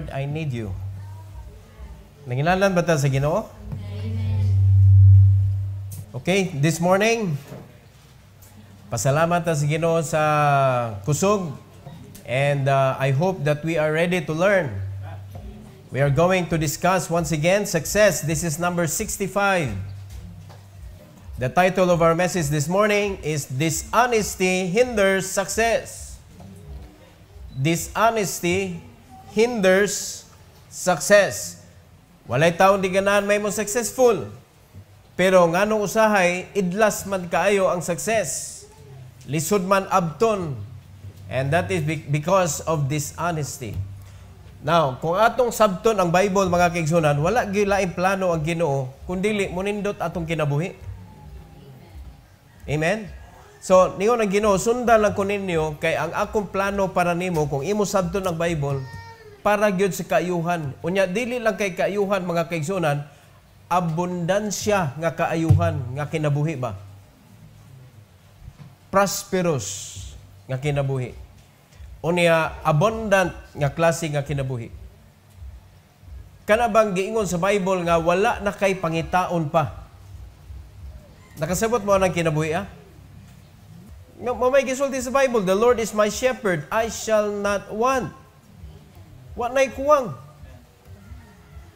Lord, I need you. Nanginalan ba ta sa Ginoo? Okay, this morning, pasalamat ta sa Ginoo sa kusog. And I hope that we are ready to learn. We are going to discuss once again success. This is number 65. The title of our message this morning is Dishonesty Hinders Success. Dishonesty hinders success. Walay taon di ganahan may mo successful. Pero nganong usahay, idlas man kaayo ang success. Lisod man abton. And that is because of dishonesty. Now, kung atong sabton ang Bible, mga kaigsunan, wala gilaing plano ang Ginoo, kundili munindot atong kinabuhi. Amen? So, niyo ang Ginoo, sundan lang ko ninyo, kay ang akong plano para nimo, kung imo sabton ang Bible, para gyud sa kaayuhan. Unya, dili lang kay kaayuhan, mga kaigsunan, abundansya nga kaayuhan, nga kinabuhi ba? Prosperous nga kinabuhi. Unya, abundant nga klase nga kinabuhi. Kana bang giingon sa Bible nga wala na kay pangitaon pa? Nakasabot mo ang kinabuhi, ah? May gisulti sa Bible, the Lord is my shepherd, I shall not want. Wa na'y kuwang.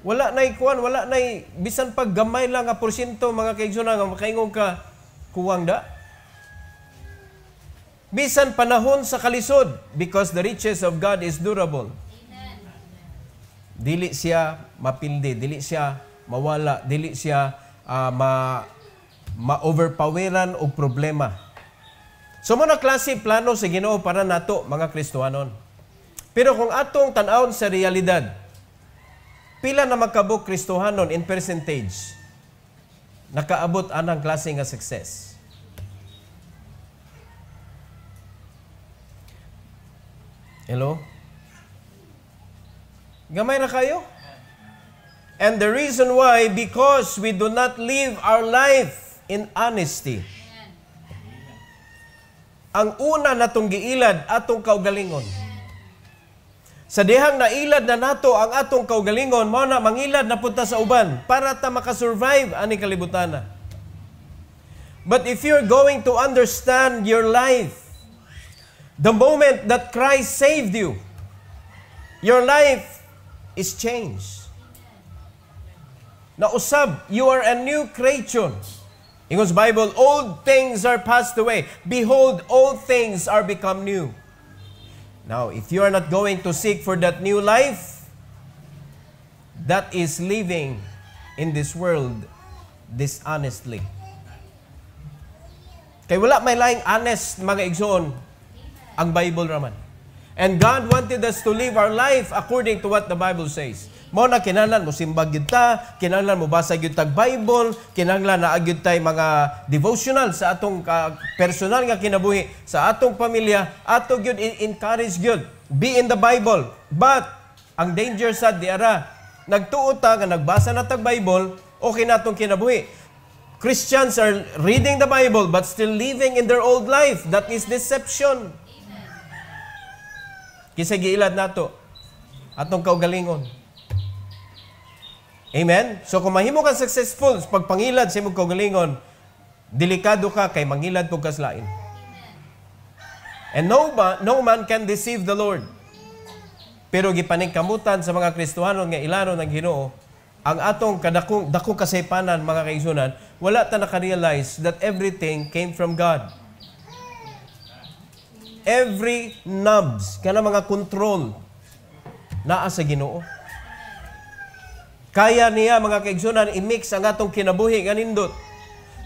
Wala na'y kuwan, wala na'y bisan pag gamay lang nga porsyento, mga kaigsunan, nga makaingon ka, kuwang da. Bisan panahon sa kalisod, because the riches of God is durable. Amen. Dili siya mapildi, dili siya mawala, dili siya ma-overpoweran og problema. So muna klase plano sa Ginoo para nato, mga Kristohanon. Pero kung atong tan-awon sa realidad, pila na makabuk Kristohanon in percentage nakaabot anang klase nga success? Hello? Gamay na kayo? And the reason why, because we do not live our life in honesty. Ang una natong giilad, atong kaugalingon. Sa dihang nailad na nato ang atong kaugalingon, mao na mangilad na punta sa uban para ta makasurvive ani kalibutan. But if you're going to understand your life, the moment that Christ saved you, your life is changed. Na usab, you are a new creature. Ingon sa Bible, old things are passed away. Behold, all things are become new. Now, if you are not going to seek for that new life, that is living in this world dishonestly. Kaya wala may laing honest, mga igsoon, ang Bible raman. And God wanted us to live our life according to what the Bible says. Mo na kinahanglan mo simbag gyud ta, kinahanglan mo basa gyud tag Bible, kinahanglan na agyud tay mga devotional sa atong personal nga kinabuhi, sa atong pamilya, ato gyud encourage gyud be in the Bible. But ang danger sad di ara, nagtuo ta nga nagbasa na tag Bible, okay na atong kinabuhi. Christians are reading the Bible but still living in their old life. That is deception. Kisa giilad nato atong kaugalingon. Amen? So kung mahimo ka successful sa pagpangilad sa imong kaugalingon, delikado ka kay mangilad pug kaslain. And no man can deceive the Lord. Pero gipaningkamutan sa mga Kristohanon nga ilanon ng Ginoo, ang atong dakong kasaypanan, mga kaigsunan, wala ta naka-realize that everything came from God. Every knobs, kana mga control, naa sa Ginoo. Kaya niya, mga kaigsunan, i-mix ang atong kinabuhi nga nindot.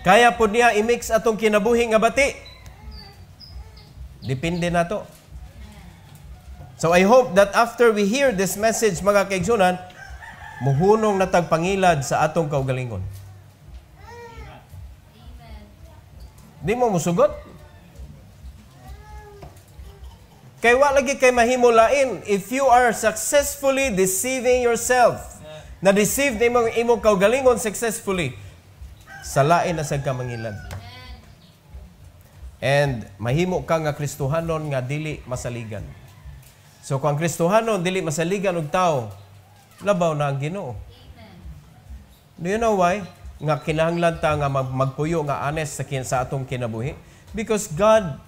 Kaya po niya i-mix atong kinabuhi nga bati. Depende na to. So I hope that after we hear this message, mga kaigsunan, muhunong na tagpangilad sa atong kaugalingon. Di mo musugot? Kay wa lagi kay mahimo lain if you are successfully deceiving yourself. Na-deceive na imong kaugalingon successfully, sa lain na sad ka mangilad. And mahimo ka nga Kristohanon nga dili masaligan. So kung ang Kristohanon dili masaligan og tao, labaw na ang Ginoo. Do you know why? Nga kinahanglan ta nga magpuyo nga honest sa atong kinabuhi. Because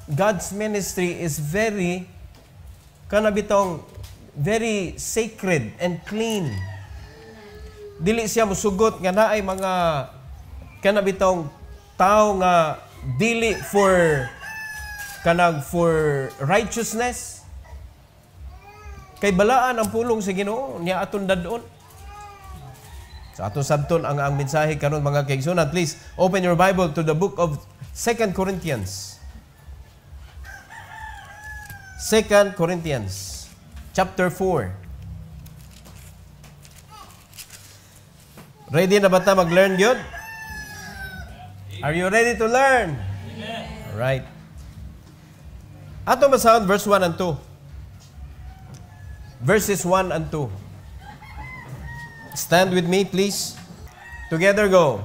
God's ministry is very very sacred and clean. Dili siya musugot nga naay mga kanabitong tao nga dili for righteousness. Kay balaan ang pulong sa Ginoo niya aton dadon. Sa aton sabton ang mensahe karon mga kaigsunan. Please open your Bible to the book of 2 Corinthians. 2 Corinthians chapter 4. Ready na ba ta mag-learn yun? Are you ready to learn? All right. Ato masahon verse 1 and 2. Verses 1 and 2. Stand with me, please. Together go.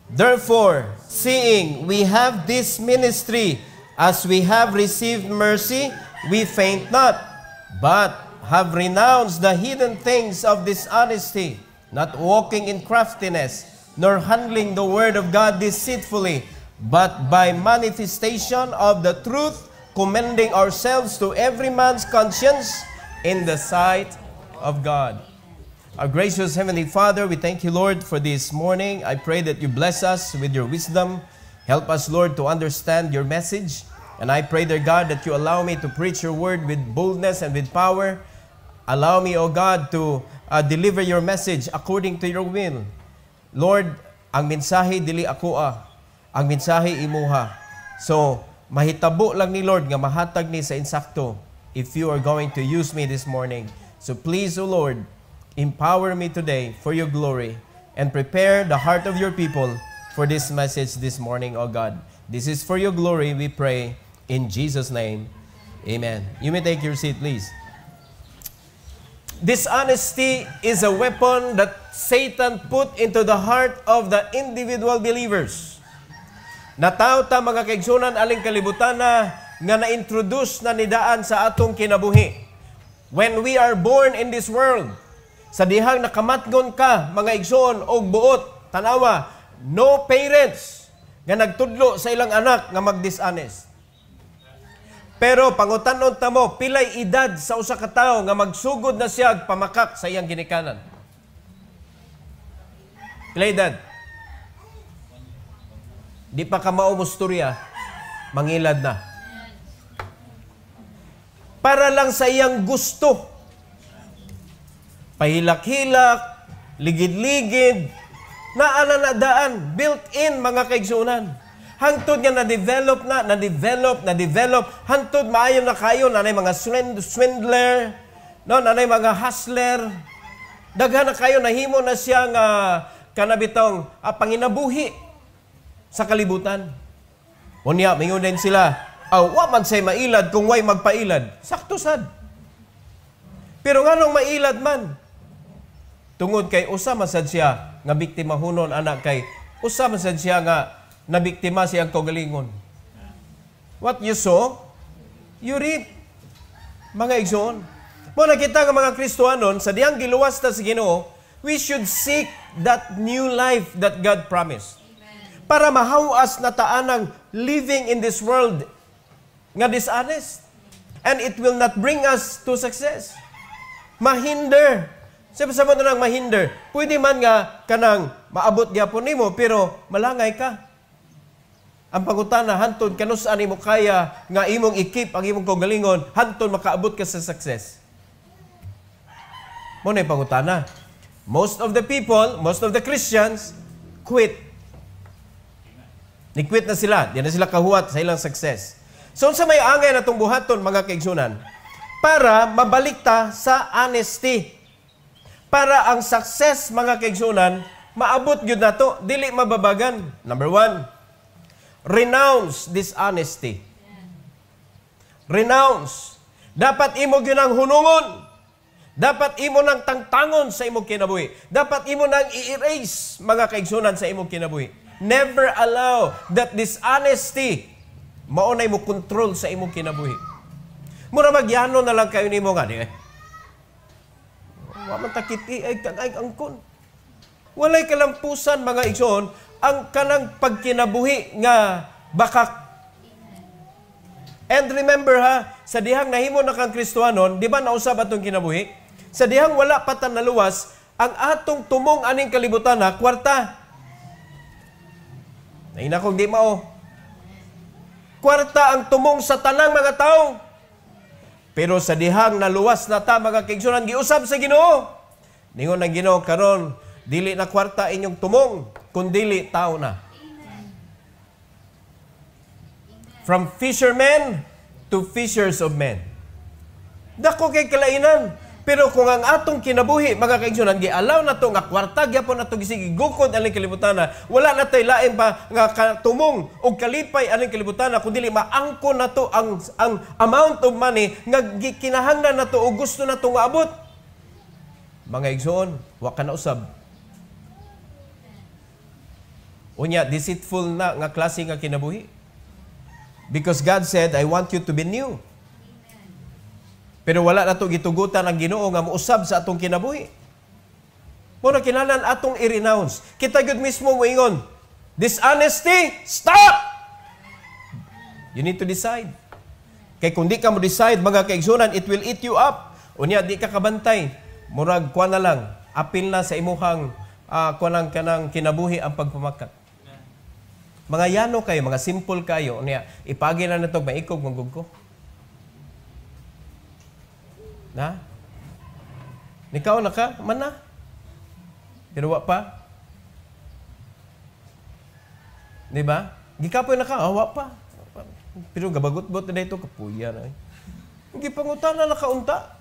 Therefore, seeing we have this ministry, as we have received mercy, we faint not, but have renounced the hidden things of dishonesty, not walking in craftiness, nor handling the word of God deceitfully, but by manifestation of the truth, commending ourselves to every man's conscience in the sight of God. Our gracious Heavenly Father, we thank you, Lord, for this morning. I pray that you bless us with your wisdom. Help us, Lord, to understand your message. And I pray, dear God, that you allow me to preach your word with boldness and with power. Allow me, O God, to deliver your message according to your will. Lord, ang mensahe dili ako ang mensahe imuha. So, mahitabo lang ni Lord nga mahatag ni sa insakto if you are going to use me this morning. So please, O Lord, empower me today for your glory and prepare the heart of your people for this message this morning, O God. This is for your glory, we pray in Jesus' name. Amen. You may take your seat, please. Dishonesty is a weapon that Satan put into the heart of the individual believers. Nataw ta mga kaigsunan aling kalibutan nga na-introduce na nidaan sa atong kinabuhi. When we are born in this world, sa dihang nakamatgon ka, mga igsoon og buot, tanawa, no parents nga nagtudlo sa ilang anak nga mag-dishonest. Pero pangutanon ta mo, pilay edad sa usa ka tawo nga magsugod na siya pamakak sa iyang ginikanan? Pilay edad? Di pa ka maumusturya, mangilad na. Para lang sa iyang gusto. Pahilak-hilak, ligid-ligid, naalanadaan, built-in mga kaigsunan. Hangtod nga na-develop, hangtod maayon na kayo, nanay mga swindler, no, nanay mga hustler, daghan na kayo, nahimo na siya nga kanabitong panginabuhi sa kalibutan. Unya, mingon din sila, wa man say mailad kung way magpailad. Sakto sad. Pero nganong mailad man? Tungod kay usa man sad siya nga biktima hunon anak kay usa man sad siya nga nabiktima siyang kaugalingon. What you sow, you reap. Mga igsoon. Mo nakita nga mga Kristohanon sa diyang giluwas ta sa Ginoo, we should seek that new life that God promised. Para mahawas na taanang living in this world nga dishonest. And it will not bring us to success. Mahinder. Sabi na lang mahinder. Pwede man nga kanang maabot gyapon nimo pero malangay ka. Ang pangutana hantod kanus-an imo kaya nga imong ikip ang imong kaugalingon hantod makaabot ka sa success. Mo na pangutana. Most of the people, most of the Christians quit. Ni-quit na sila. Di na sila kahuwat sa ilang success. So, sa may angay na itong buhaton, mga kaigsunan, para mabalik ta sa honesty. Para ang success, mga kaigsunan, maabot yun na to, dili mababagan. Number 1, renounce dishonesty. Renounce. Dapat imo yun ang hunungon. Dapat imo nang tangtangon sa imong kinabuhi. Dapat imo nang i-erase, mga kaigsunan, sa imong kinabuhi. Never allow that dishonesty maunay mo control sa imong kinabuhi. Mura magyano na lang kayo nimo nga di eh. Wa man takiti ay kagay angkon. Walay kalampusan mga igsoon ang kanang pagkinabuhi nga bakak. And remember ha, sa dihang nahimo na kang Kristohanon, di ba nausab atong kinabuhi? Sa dihang wala pa tan naluwas, ang atong tumong aning kalibutan na kwarta. Naina kong di mao. Kwarta ang tumong sa tanang mga tao. Pero sa dihang naluwas na ta mga kaigsunan, giusab sa Ginoo. Ningon ang Ginoo karon, dili na kwarta inyong tumong, kundili tao na. From fishermen to fishers of men. Dako kay kalainan. Pero kung ang atong kinabuhi, mga kaigsunan, gialaw na to nga kwarta, gyapon na to gisigigukod aning kalibutan na, wala na tayo lain pa nga tumong o kalipay aning kalibutan na, kundi maangko na to ang amount of money nga kinahanglan na to o gusto na to nga abot. Mga igsoon, wa ka na usab. Unya, deceitful na nga klase nga kinabuhi. Because God said, I want you to be new. Pero wala na ito gitugutan ang Ginoo nga muusab sa atong kinabuhi. Muna kinalan atong i-renounce. Kita yun mismo moingon, dishonesty, stop! You need to decide. Kaya kung di ka mo decide, mga kaigsunan, it will eat you up. Unya, di ka kabantay. Murag, kuha na lang. Apil na sa imuhang kuha kanang kinabuhi ang pagpamakat. Mga yano kayo, mga simple kayo. Unya, ipagi na na ito, maikog, manggug ko. Na? Nikaw na ka? Man na? Pero wa pa? Di ba? Gikapoy na ka? Wa pa. Pero gabagot-bot na ito, kapuya na. Hindi pangutan na nakaunta.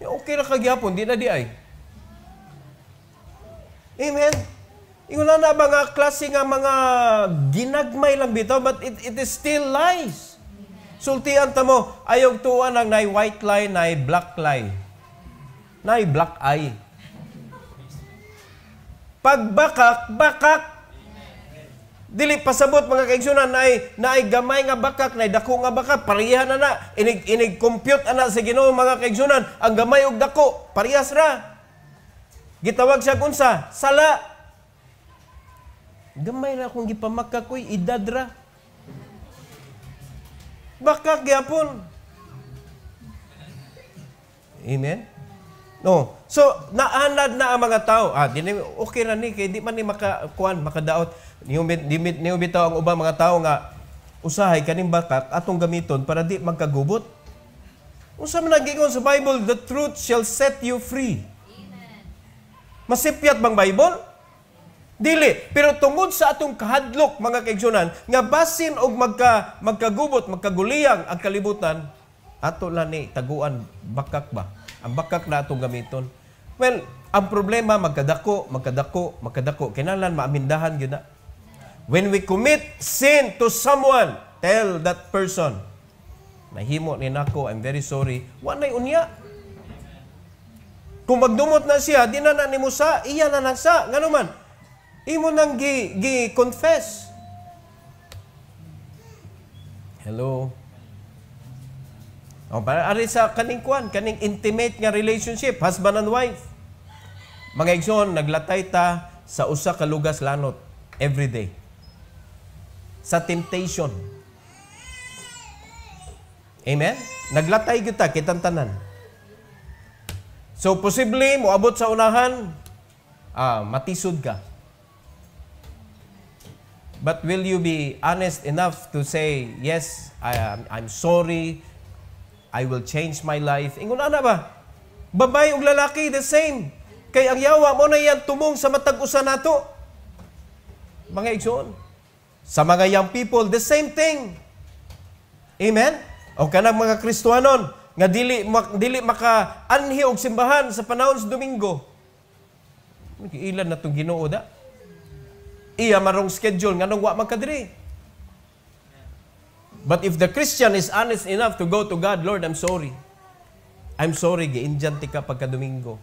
Okay na kagyapon, di na di ay. Amen? Ingon na mga klase nga mga ginagmay lang bitaw, but it is still lies. Sultian ta mo, ayog tuwa ng nay white lie, nay black lie. Nay black eye. Pagbakak, bakak. Dili pasabot mga kaigsunan, nay gamay nga bakak, nay dako nga bakak, pareha na na. Inig-compute ana sa Ginoo mga kaigsunan, ang gamay ug dako, parehas ra. Gitawag siya kunsa, sala. Gamay ra kung gipamakak ko'y edad ra. Baka gyapon. Amen? No. So, naanad na ang mga tao. Okay na ni, kaya di man ni makadaot. Niyo bitaw ang ubang mga tao nga, usahay kaning bakak, atong gamiton para di magkagubot. Unsa man nagingon sa Bible, the truth shall set you free. Amen. Masipyat bang Bible? Dili, pero tungod sa atong kahadlok mga kaigsunan, nga basin og magkagubot, magkaguliyang ang kalibutan, ato lang ni taguan bakak ba? Ang bakak na atong gamiton. Well, ang problema magkadako. Kinahanglan maamindahan gyud na. When we commit sin to someone, tell that person, nahimo ni nako, I'm very sorry. Wa nay unya. Kung magdumot na siya, di na nimo sa, iya na nagsa. Ngano man? Imo nang gi-confess. Hello. Para ari sa kaning intimate nga relationship, husband and wife. Mga igsoon, naglatay ta sa usa ka lugas lanot every day. Sa temptation. Amen? Naglatay kita, kitang tanan. So, posible, moabot sa unahan, matisod ka. But will you be honest enough to say, yes, I'm sorry, I will change my life? Ingon na ba? Babae ug lalaki, the same. Kay ang yawa mo na yan tumong sa matag-usa nato. Mga igsoon. Sa mga young people, the same thing. Amen? O kanang mga Kristohanon, nga dili maka-anhi og simbahan sa panahon sa Domingo. Ilan na itong Ginoo da? Iya marong schedule nga nung wa magkadiri. But if the Christian is honest enough to go to God, Lord, I'm sorry. I'm sorry, giinjan ti ka pagka Domingo.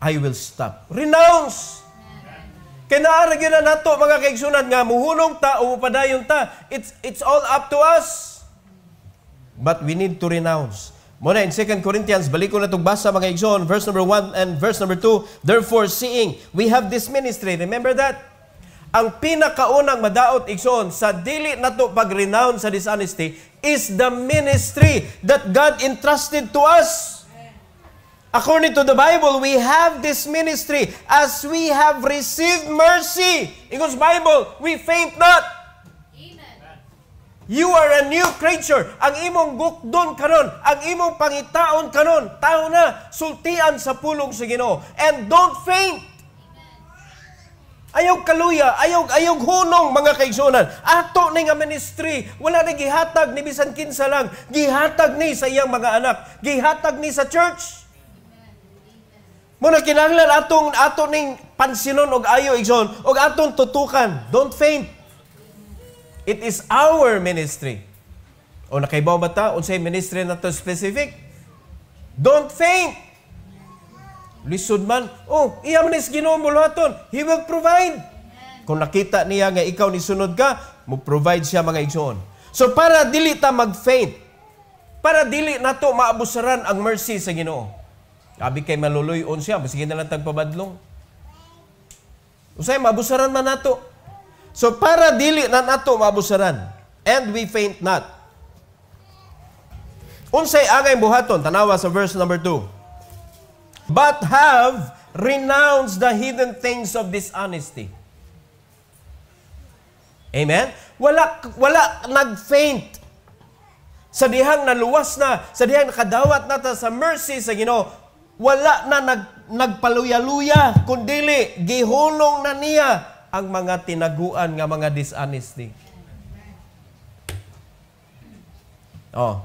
I will stop. Renounce! Kinaarag yun na nato, mga kaigsunan, nga muhunong ta o padayon ta. It's all up to us. but we need to renounce. Muna in 2 Corinthians, balik ko na itong basa mga igsoon, verse number 1 and verse number 2. Therefore, seeing we have this ministry, remember that? Ang pinakaunang madaot igsoon sa dili nato pag-renounce sa dishonesty is the ministry that God entrusted to us. According to the Bible, we have this ministry as we have received mercy. Because Bible, we faint not. You are a new creature. Ang imong gukdon karon, ang imong pangitaon karon, tao na, sultian sa pulong sa Ginoo. And don't faint. Ayaw kaluya, ayaw hunong mga kaigsunan. Ato ni nga ministry, wala na gihatag ni bisan kinsa lang. Gihatag ni sa iyang mga anak. Gihatag ni sa church. Muna kinahanglan ato ning pansinon og ayo igsoon, og atong tutukan. Don't faint. It is our ministry. O nakaibaw ba ta? Unsay ministry na to specific? Don't faint. Lisod man. Oh, iya man is Ginoo mo luhaton. He will provide. Kung nakita niya nga ikaw ni sunod ka, mo provide siya mga igsoon. So para dili ta mag-faint, para dili nato maabusaran ang mercy sa Ginoo. Abi kay maluluyon siya, sige na lang tagpabadlong. Usay maabusaran man nato. So, para dili na nato mabusaran, and we faint not. Unsay angay buhaton, tanawa sa verse number 2. But have renounced the hidden things of dishonesty. Amen? Wala nag-faint. Sa dihang naluwas na, sa dihang nakadawat nata sa mercy sa Ginoo, wala na nagpaluya-luya, kundili, gihulong na niya ang mga tinaguan nga mga dishonesty. Oh.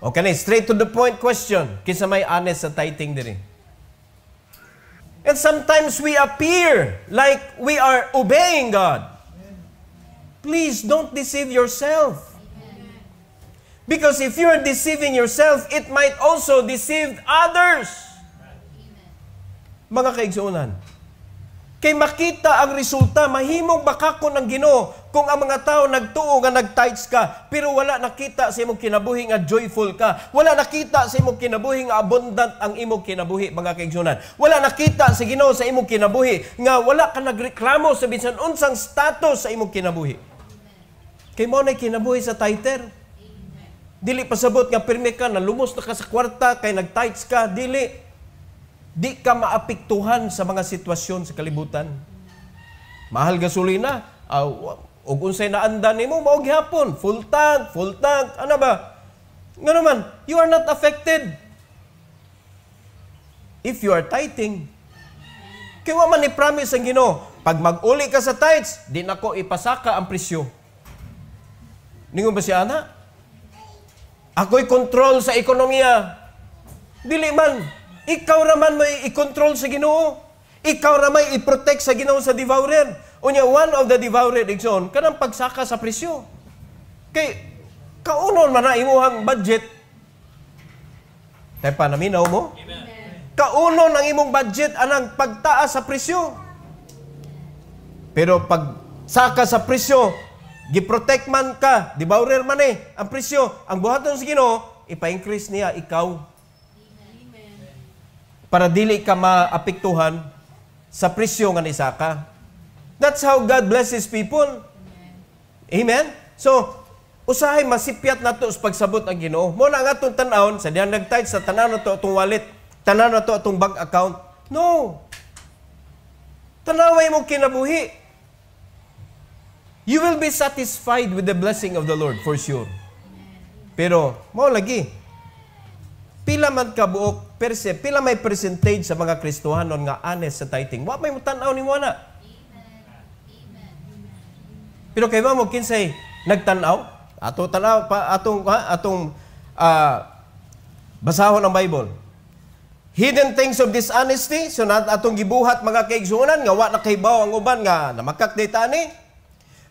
Okay, straight to the point question. Kisa may honest sa tithing diri. And sometimes we appear like we are obeying God. Please don't deceive yourself. Because if you're deceiving yourself, it might also deceive others. Mga kaigsuunan, kay makita ang resulta, mahimong bakakon ang Ginoo kung ang mga tao nagtuo nga nag-tithes ka, pero wala nakita sa imong kinabuhi nga joyful ka. Wala nakita sa imong kinabuhi nga abundant ang imong kinabuhi, mga kaigsunan. Wala nakita sa Ginoo sa imong kinabuhi nga wala ka nagreklamo sa bisan unsang status sa imong kinabuhi. Kay mo na kinabuhi sa tither. Dili pasabot nga pirmi ka, nalumos na ka sa kwarta, kay nag-tithes ka, dili. Di ka maapektuhan sa mga sitwasyon sa kalibutan. Mahal gasolina, ug unsay naandan nimo mao gihapon, full tank, ano ba? Nga naman, you are not affected. If you are tithing, kaya wa man ni-promise ang Ginoo, pag mag-uli ka sa tithes, di nako ipasaka ang presyo. Ningon ba siya ana? Ako'y control sa ekonomiya. Dili man. Ikaw raman may i-control sa Ginoo. Ikaw raman i-protect sa Ginoo sa devourer. Unya, one of the devourer, igsoon, kanang pagsaka sa presyo. Kay, kaunon man na imuhang budget. Tayo pa naminaw mo? Amen. Kaunon ang imong budget anang pagtaas sa presyo. Pero pag saka sa presyo, gi-protect man ka, devourer man ang presyo. Ang buhaton sa Ginoo, ipa-increase niya ikaw. Para dili ka maapektuhan sa presyo nga nisaka. That's how God blesses people. Amen? So, usahay masipyat nato sa pagsabot ang Ginoo. Mo na nga itong tanawon, sa diyang nag-tithe sa tanaw na to itong wallet, tanaw na to itong bank account. No. Tanaway mo kinabuhi. You will be satisfied with the blessing of the Lord, for sure. Pero, mo lagi, pila man kabuok, pila may percentage sa mga Kristohanon nga honest sa tithing. Wa may mutanaw ni mo na. Pero kay mo kinsay nagtanaw, atong basahon ang Bible. Hidden things of dishonesty, so atong gibuhat mga kaigsuonan nga wa nakahibaw ang uban nga namakak data ni.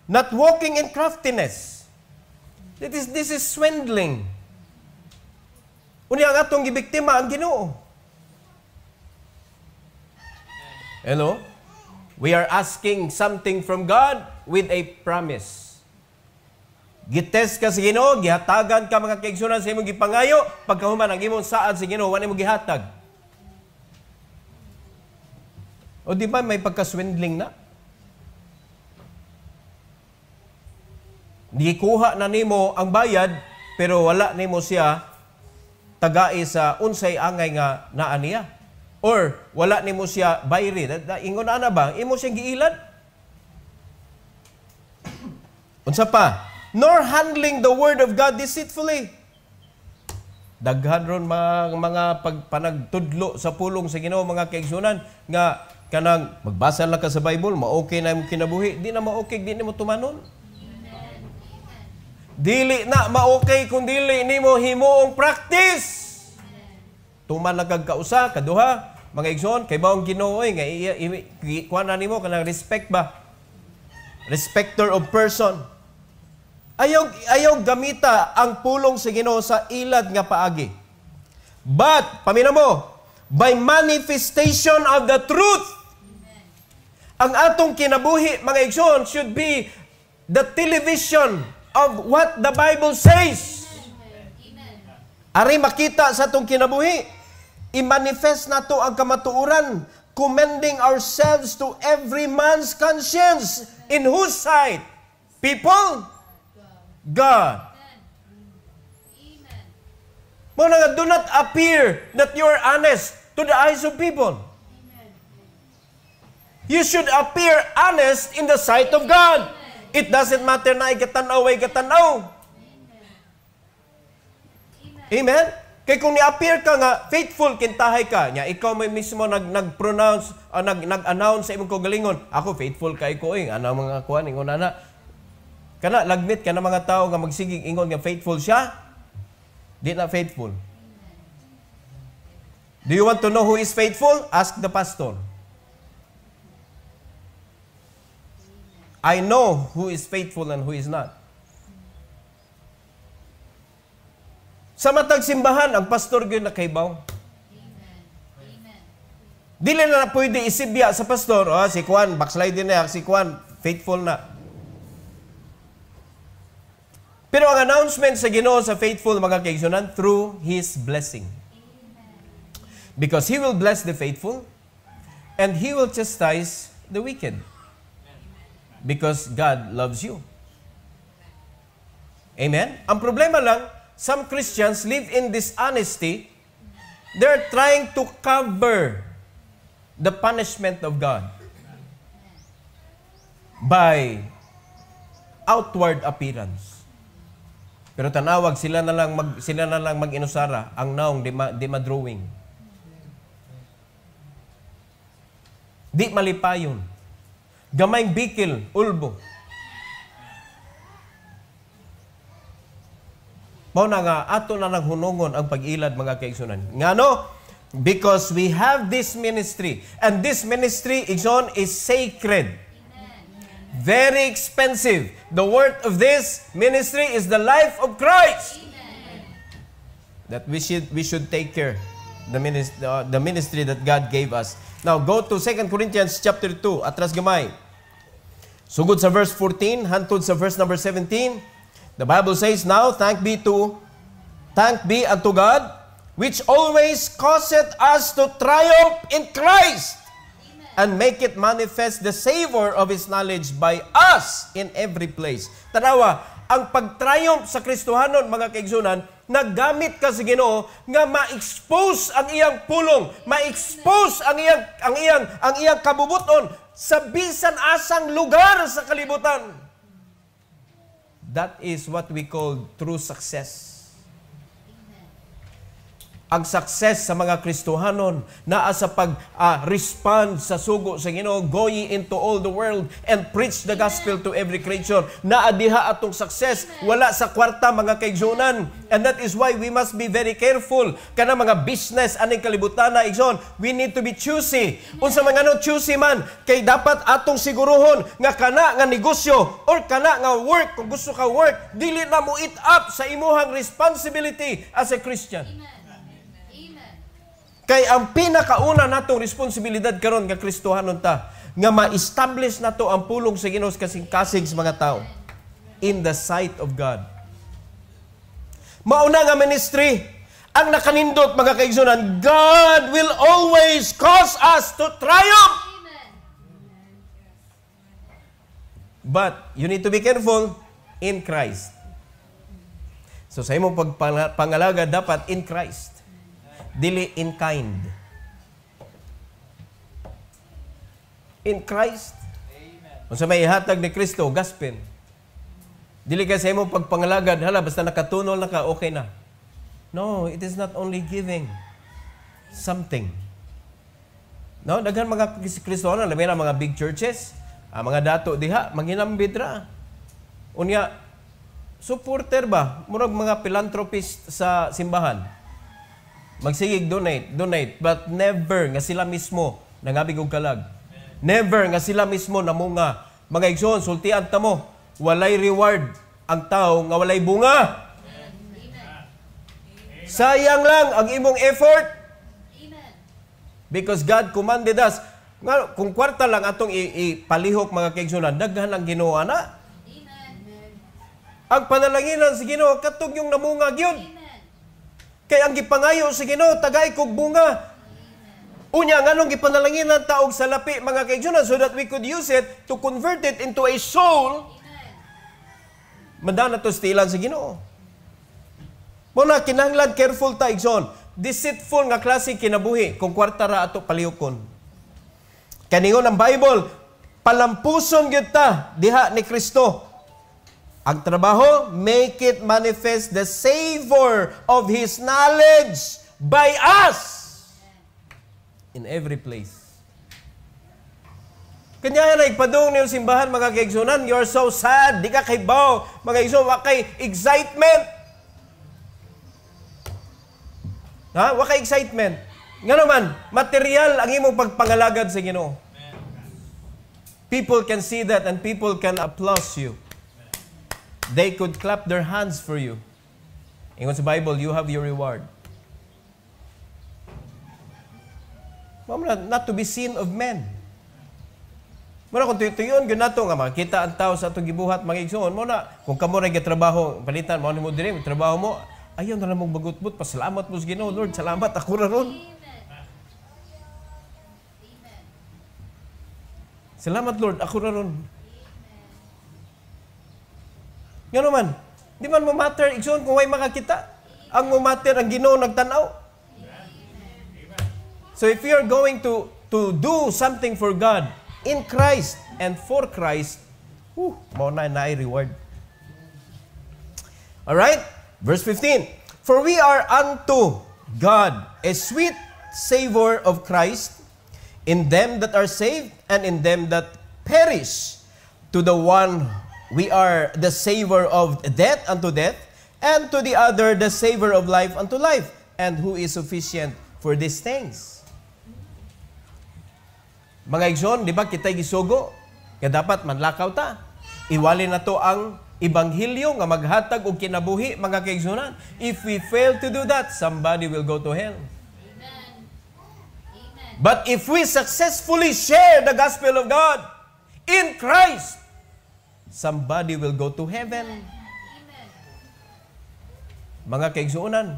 Not walking in craftiness. This is swindling. Unya ang atong gibiktima ang Ginoo. Hello? We are asking something from God with a promise. Gitest ka sa Ginoo, gihatagan ka mga kaigsunan sa imong gipangayo, pagkahuman ang imong saad sa Ginoo, wala mo gihatag. O di ba may pagka-swindling na? Gikuha na nimo ang bayad, pero wala nimo siya tagai sa unsay angay nga naa niya. Or wala nimo siya bayri. Ingon ana ba? Imo siyang giilad? Unsa pa? Nor handling the word of God deceitfully. Daghan ron mga panagtudlo sa pulong sa Ginoo mga kaigsunan nga kanang magbasa lang ka sa Bible, ma-okay na imong kinabuhi, di na ma-okay, di nimo tumanon. Dili na ma-okay kung dili nimo himuong practice. Tuman lang kag kausa, kaduha, mga igsoon, kay baong Ginoo nga kuan na nimo kanang respect ba? Respecter of person. Ayaw gamita ang pulong sa Ginoo sa ilad nga paagi. But, pamina mo, by manifestation of the truth, ang atong kinabuhi, mga igsoon, should be the television of what the Bible says. Ari makita sa atong kinabuhi, i-manifest nato ang kamatuoran, commending ourselves to every man's conscience. In whose sight? People? God. Mo nga, do not appear that you are honest to the eyes of people. You should appear honest in the sight of God. It doesn't matter na igatanaw ay gatanaw. Amen? Kaya kung ni-appear ka nga, faithful, kintahay ka. Nya, ikaw may mismo nag-pronounce, nag-announce sa imong kagalingon, ako faithful kay ko, ano mga kuhan, ingon na. Kana, lagmit ka na mga tao nga magsigig ingon nga faithful siya, di na faithful. Do you want to know who is faithful? Ask the pastor. I know who is faithful and who is not. Sa matag simbahan, ang pastor gyud nakaibaw. Dili na pwede isibya sa pastor, si Kwan, backslide din na, si Kwan, faithful na. Pero ang announcement sa Ginoo sa faithful, mga kaigsunan, through His blessing. Because He will bless the faithful and He will chastise the wicked. Because God loves you. Amen? Ang problema lang, some Christians live in dishonesty. They're trying to cover the punishment of God by outward appearance. Pero tanawag, sila na lang mag-inusara ang naong di madrawing. Di malipayon. Gamayng bikil, ulbo. Mao na nga, ato na nang hunungon ang pag-ilad, mga kaigsunan. Ngano? Because we have this ministry. And this ministry, igsoon, is sacred. Very expensive. The worth of this ministry is the life of Christ. That we should take care the ministry that God gave us. Now go to 2 Corinthians chapter 2, atras gamay. Sugod sa verse 14 hantod sa verse number 17. The Bible says, now thank be unto God, which always causeth us to triumph in Christ, and make it manifest the savor of His knowledge by us in every place. Tanawa, ang pag-triumph sa Kristohanon, mga kaigsunan, naggamit ka sa Ginoo nga ma-expose ang iyang pulong, ma-expose ang iyang kabubuton sa bisan asang lugar sa kalibutan. That is what we call true success. Ang success sa mga Kristohanon naa sa pag-respond sa sugo sa Ginoo, go ye into all the world and preach the gospel to every creature. Naa diha atong success, wala sa kwarta, mga kaigsunan. And that is why we must be very careful. Kana mga business aning kalibutan na igsoon, we need to be choosy. Unsa man ngano choosy man, kay dapat atong siguruhon nga kana nga negosyo or kana nga work, kung gusto ka work, dili na mo eat up sa imuhang responsibility as a Christian. Kay ang pinakauna natong responsibilidad karon nga Kristohanon ta, nga ma-establish nato ang pulong sa Ginoo kasing kasig sa mga tao. in the sight of God. Mauna nga ministry, ang nakanindot mga kaigsunan, God will always cause us to triumph. But you need to be careful in Christ. So sa imong pagpangalaga dapat in Christ. Dili in kind. In Christ. Kung sa may ihatag ni Kristo, gaspin. Dili ka sa imong pagpangalagad, hala, basta nakatunol na ka, okay na. No, it is not only giving something. No, daghan mga Kristiyano, labi na mga big churches, mga dato diha, manghinambid ra. Unya, supporter ba? Murag mga philanthropist sa simbahan. Magsigig donate, but never nga sila mismo nangabig og kalag. Never nga sila mismo namunga. Mga igsoon, sultian ta mo, walay reward ang tao nga walay bunga. Sayang lang ang imong effort. Because God commanded us. Nga, kung kwarta lang atong ipalihok mga kaigsunan, daghan ang Ginoo ana. Ang panalanginan sa Ginoo katong yung namunga gyud. Kay ang gipangayo sa Ginoo tagay kog bunga. Unya nganong gipanalanginan taog sa lapi mga kaigsunan so that we could use it to convert it into a soul. Madana to stilan sa Ginoo. Muna kinahanglan careful ta igsoon. Deceitful nga klase kinabuhi kung kwarta ra ato palihokon. Kaningon ang Bible, palampuson gyud ta diha ni Kristo. Ang trabaho, make it manifest the savor of His knowledge by us in every place. Kanya na ipadung niyo simbahan mga kaigsunan, you're so sad, di ka kay baw, mga igsoon, wakay excitement. Ha? Wakay excitement. Nga naman, material ang imong pagpangalagad sa Ginoo. People can see that and people can applaud you. They could clap their hands for you. Ingon sa Bible, you have your reward. Not to be seen of men. Muna kung tuyon, ganato nga makita ang tao sa atong gibuhat, mga igsoon, muna, kung kamo rin trabaho, palitan, mo mo dire, trabaho mo, ayaw na mong bagutbut, pasalamat mo sa Ginoo, Lord, salamat, ako na ron. Salamat, Lord, ako na ron. Nga naman, di man mo matter, igsoon, kung may makakita, ang mo matter, ang Ginoo nagtanaw. So if you're going to do something for God, in Christ and for Christ, mo na reward. Alright? Verse 15. For we are unto God a sweet savor of Christ in them that are saved and in them that perish. To the one we are the savor of death unto death, and to the other the savor of life unto life. And who is sufficient for these things? Mga igsoon, di ba kita'y gisugo? Kaya dapat manlakaw ta. Iwali na to ang Ebanghelyo nga maghatag og kinabuhi, mga kaigsunan. If we fail to do that, somebody will go to hell. Amen. Amen. But if we successfully share the gospel of God in Christ, somebody will go to heaven. Amen. Mga kaigsunan.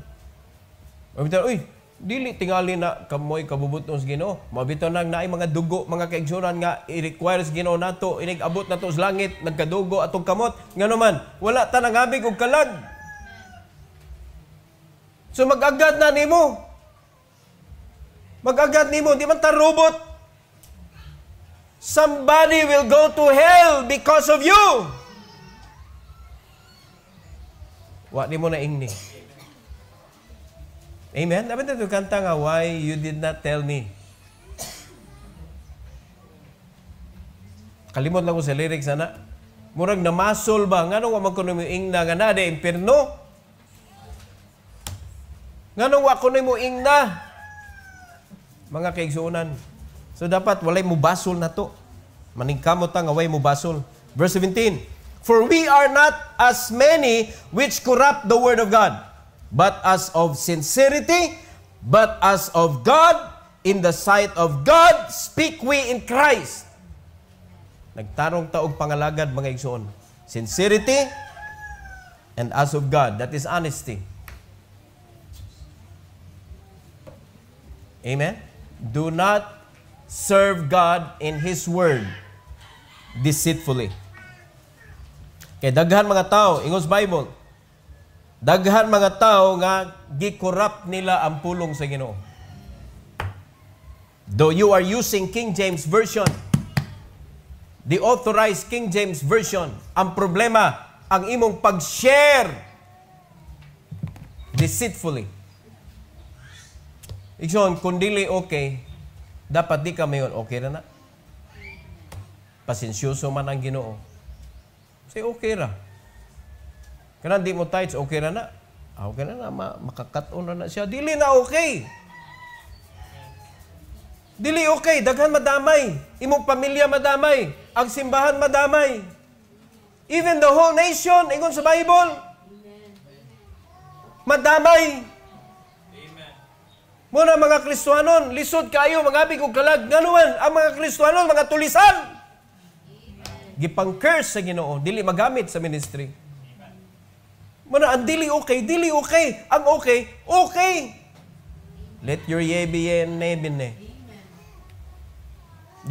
Uy, dili tingali na kamoy kabubuton sa Ginoo. Mabito nang naay mga dugo, mga kaigsunan nga i-require sa Ginoo nato, inig-abot nato sa langit, nagkadugo atong kamot. Ngano man, wala ta nangabig og kalag. So mag-agad na nimo. Mag-agad nimo, di man ta robot. Somebody will go to hell because of you. Wa nimo na ingni. Amen? Dapat ito kanta nga, why you did not tell me. Kalimot lang ko sa lyrics, sana. Murag namasol ba? Nga nung waman ko mo ingna nga na, de impirno. Nga nung wako mo ingna. Mga kaigsuunan. So dapat walay mo basol na to. Maningkamot nga, way mo basol. Verse 17. For we are not as many which corrupt the word of God, but as of sincerity, but as of God, in the sight of God, speak we in Christ. Nagtarong taog pangalagad, mga igsoon. sincerity, and as of God. That is honesty. Amen? Do not serve God in His Word deceitfully. Kaya daghan mga tao, ingos Bible, daghan mga tao nga gikorrupt nila ang pulong sa Ginoo. Though you are using King James Version, the authorized King James Version, ang problema, ang imong pag-share deceitfully. Ikson, kung dili okay, dapat di ka mayon, okay na na. Pasensyoso man ang Ginoo. Say, okay ra. Kaya di mo tithes, okay na na. Okay na na, makakaton na siya. Dili na okay. Dili okay, daghan madamay. Imong pamilya madamay. Ang simbahan madamay. Even the whole nation, ingon sa Bible, madamay. Muna mga Kristiyanon, lisod kayo, mga abig o kalag. Ganuan, ang mga Kristiyanon, mga tulisan. Gipang-curse sa Ginoo, dili magamit sa ministry. Muna, ang dili okay, dili okay. Ang okay, okay. Let your yea be yea and nay be nay.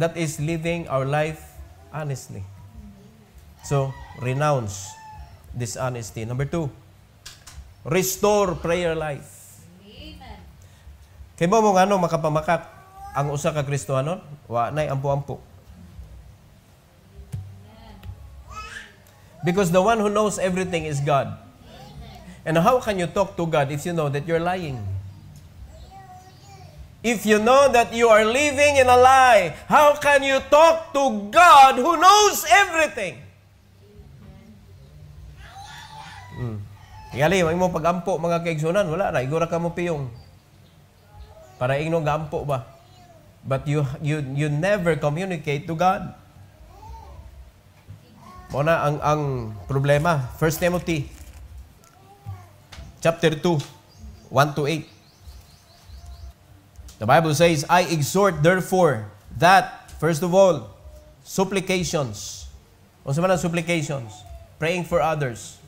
That is living our life honestly. So, renounce dishonesty. Number 2, restore prayer life. Kaya mo nga makapamakak ang usa ka Kristiyanon, wa nay ampo-ampo. Because the one who knows everything is God. And how can you talk to God if you know that you're lying? If you know that you are living in a lie, how can you talk to God who knows everything? Igali, may mo pag-ampo mga kaigsunan, wala na, igura ka mo piyong. Para ingno gampo ba? But you never communicate to God. Muna ang problema. 1 Timothy chapter 2, 1-8. The Bible says, I exhort therefore that, first of all, supplications. O sa mga supplications? Praying for others.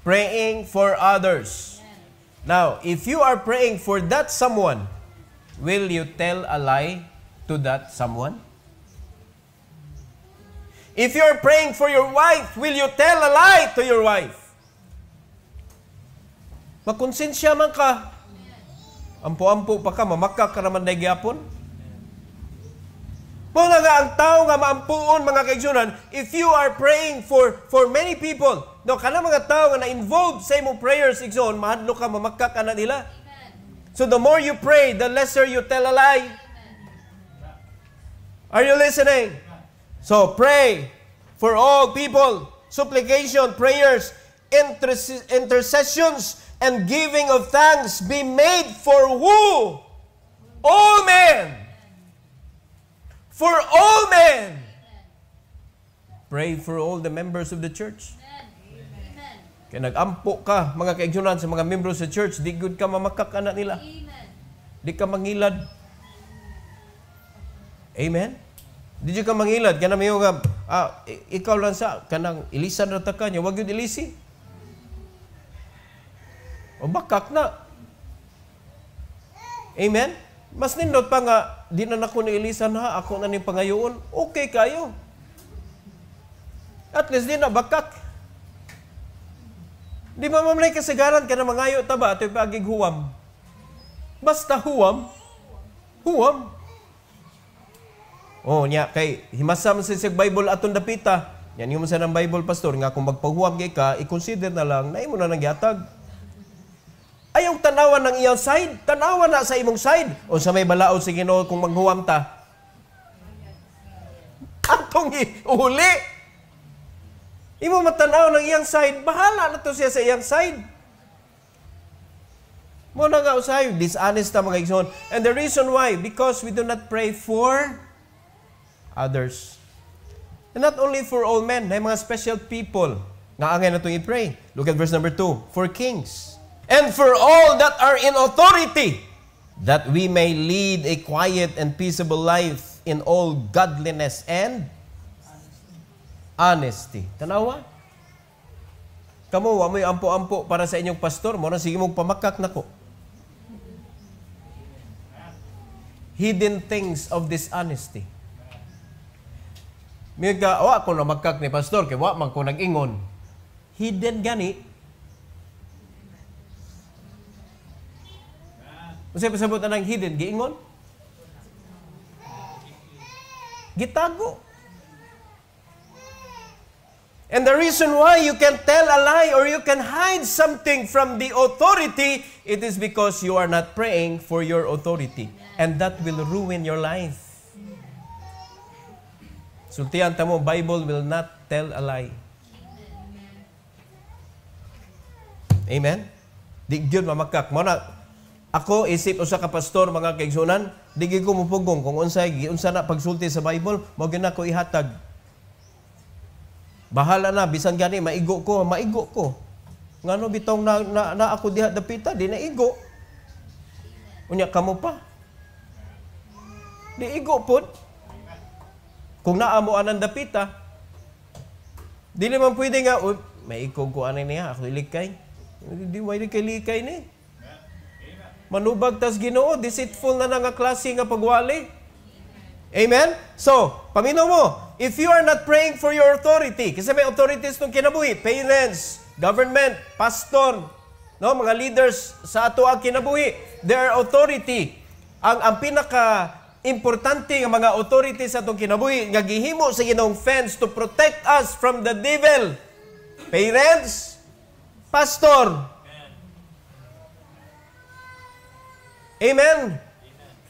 Praying for others. Now, if you are praying for that someone, will you tell a lie to that someone? If you are praying for your wife, will you tell a lie to your wife? Makonsensya man ka. Ampo-ampo pa ka, mamakak ka naman na gyapon. Muna nga ang tao nga maampuon mga kaigsunan, if you are praying for many people, no, kana mga tao nga na-involved sa imong prayers, igsoon, mahadlo ka, mamakak ka na nila. So the more you pray, the lesser you tell a lie. Are you listening? So pray for all people, supplication, prayers, intercessions, and giving of thanks be made for who? All men. For all men. Pray for all the members of the church. Kaya nag-ampo ka, mga kaigsunan, sa mga members sa church, di good ka mamakak anak nila. Di ka mangilad. Amen? Di ka mangilad. Kaya naman yung, ikaw lang sa, kanang ilisan na taka niya, wag yun ilisi. O bakak na. Amen? Mas nindot pa nga, di na ako nailisan ha, ako na ning pangayoon, okay kayo. At least di na bakak. Di ba mamlay kasagaran ka na mangayo taba at yung pagig huwam? Basta huwam, huwam. Oh, niya, kay himasam sa Bible atong dapita. Yan yung sa ng Bible, pastor, nga kung magpahuwam ka, i-consider na lang, na imo na nagyatag. Ayaw tanawan ng iyang side. Tanawan na sa imong side. O sa may balaod si Ginoo kung maghuwam ta. Atong ihuli. Imo matanaw ng iyang side. Bahala na to siya sa iyang side. Muna nga usahay. Dishonest na mga igsoon. And the reason why, because we do not pray for others. And not only for all men. May mga special people nga angay na itong i-pray. Look at verse number 2. For kings. And for all that are in authority, that we may lead a quiet and peaceable life in all godliness and honesty. Tanawa? Kamu, wa mo'y ampo-ampo para sa inyong pastor, mo na sige mong pamakak na ko. Hidden things of dishonesty. May ka, wa ko na magkak ni pastor, kaya wa man ko nag-ingon. Hidden gani. Masaya pasabot na ng hidden, giingon? Gitago. And the reason why you can tell a lie or you can hide something from the authority, it is because you are not praying for your authority. And that will ruin your life. Sultihan tamo, Bible will not tell a lie. Amen? Di gyud mamakak. Muna, ako isip usa ka pastor mga kaigsunan, di gyud ko mupugong kung unsa na pagsulti sa Bible, mao gyud nako ihatag. Bahala na bisan gani maigo ko. Ngano bitong na ako diha dapita di na igo. Unya kamo pa. Di igo pud. Kung naamo anang dapita, dili man pwede nga, may ikog ko anay niya, ako ilikay. Di may likay ni. Manubag tas Ginoo, deceitful na nga klase nga pagwali. Amen? So, paminaw mo, if you are not praying for your authority, kasi may authorities nung kinabuhi, parents, government, pastor, no, mga leaders sa ato ang kinabuhi, their authority, ang pinaka-importante ng mga authorities sa atong kinabuhi, nga gihimo sa Ginoong fence to protect us from the devil. Parents, pastor. Amen?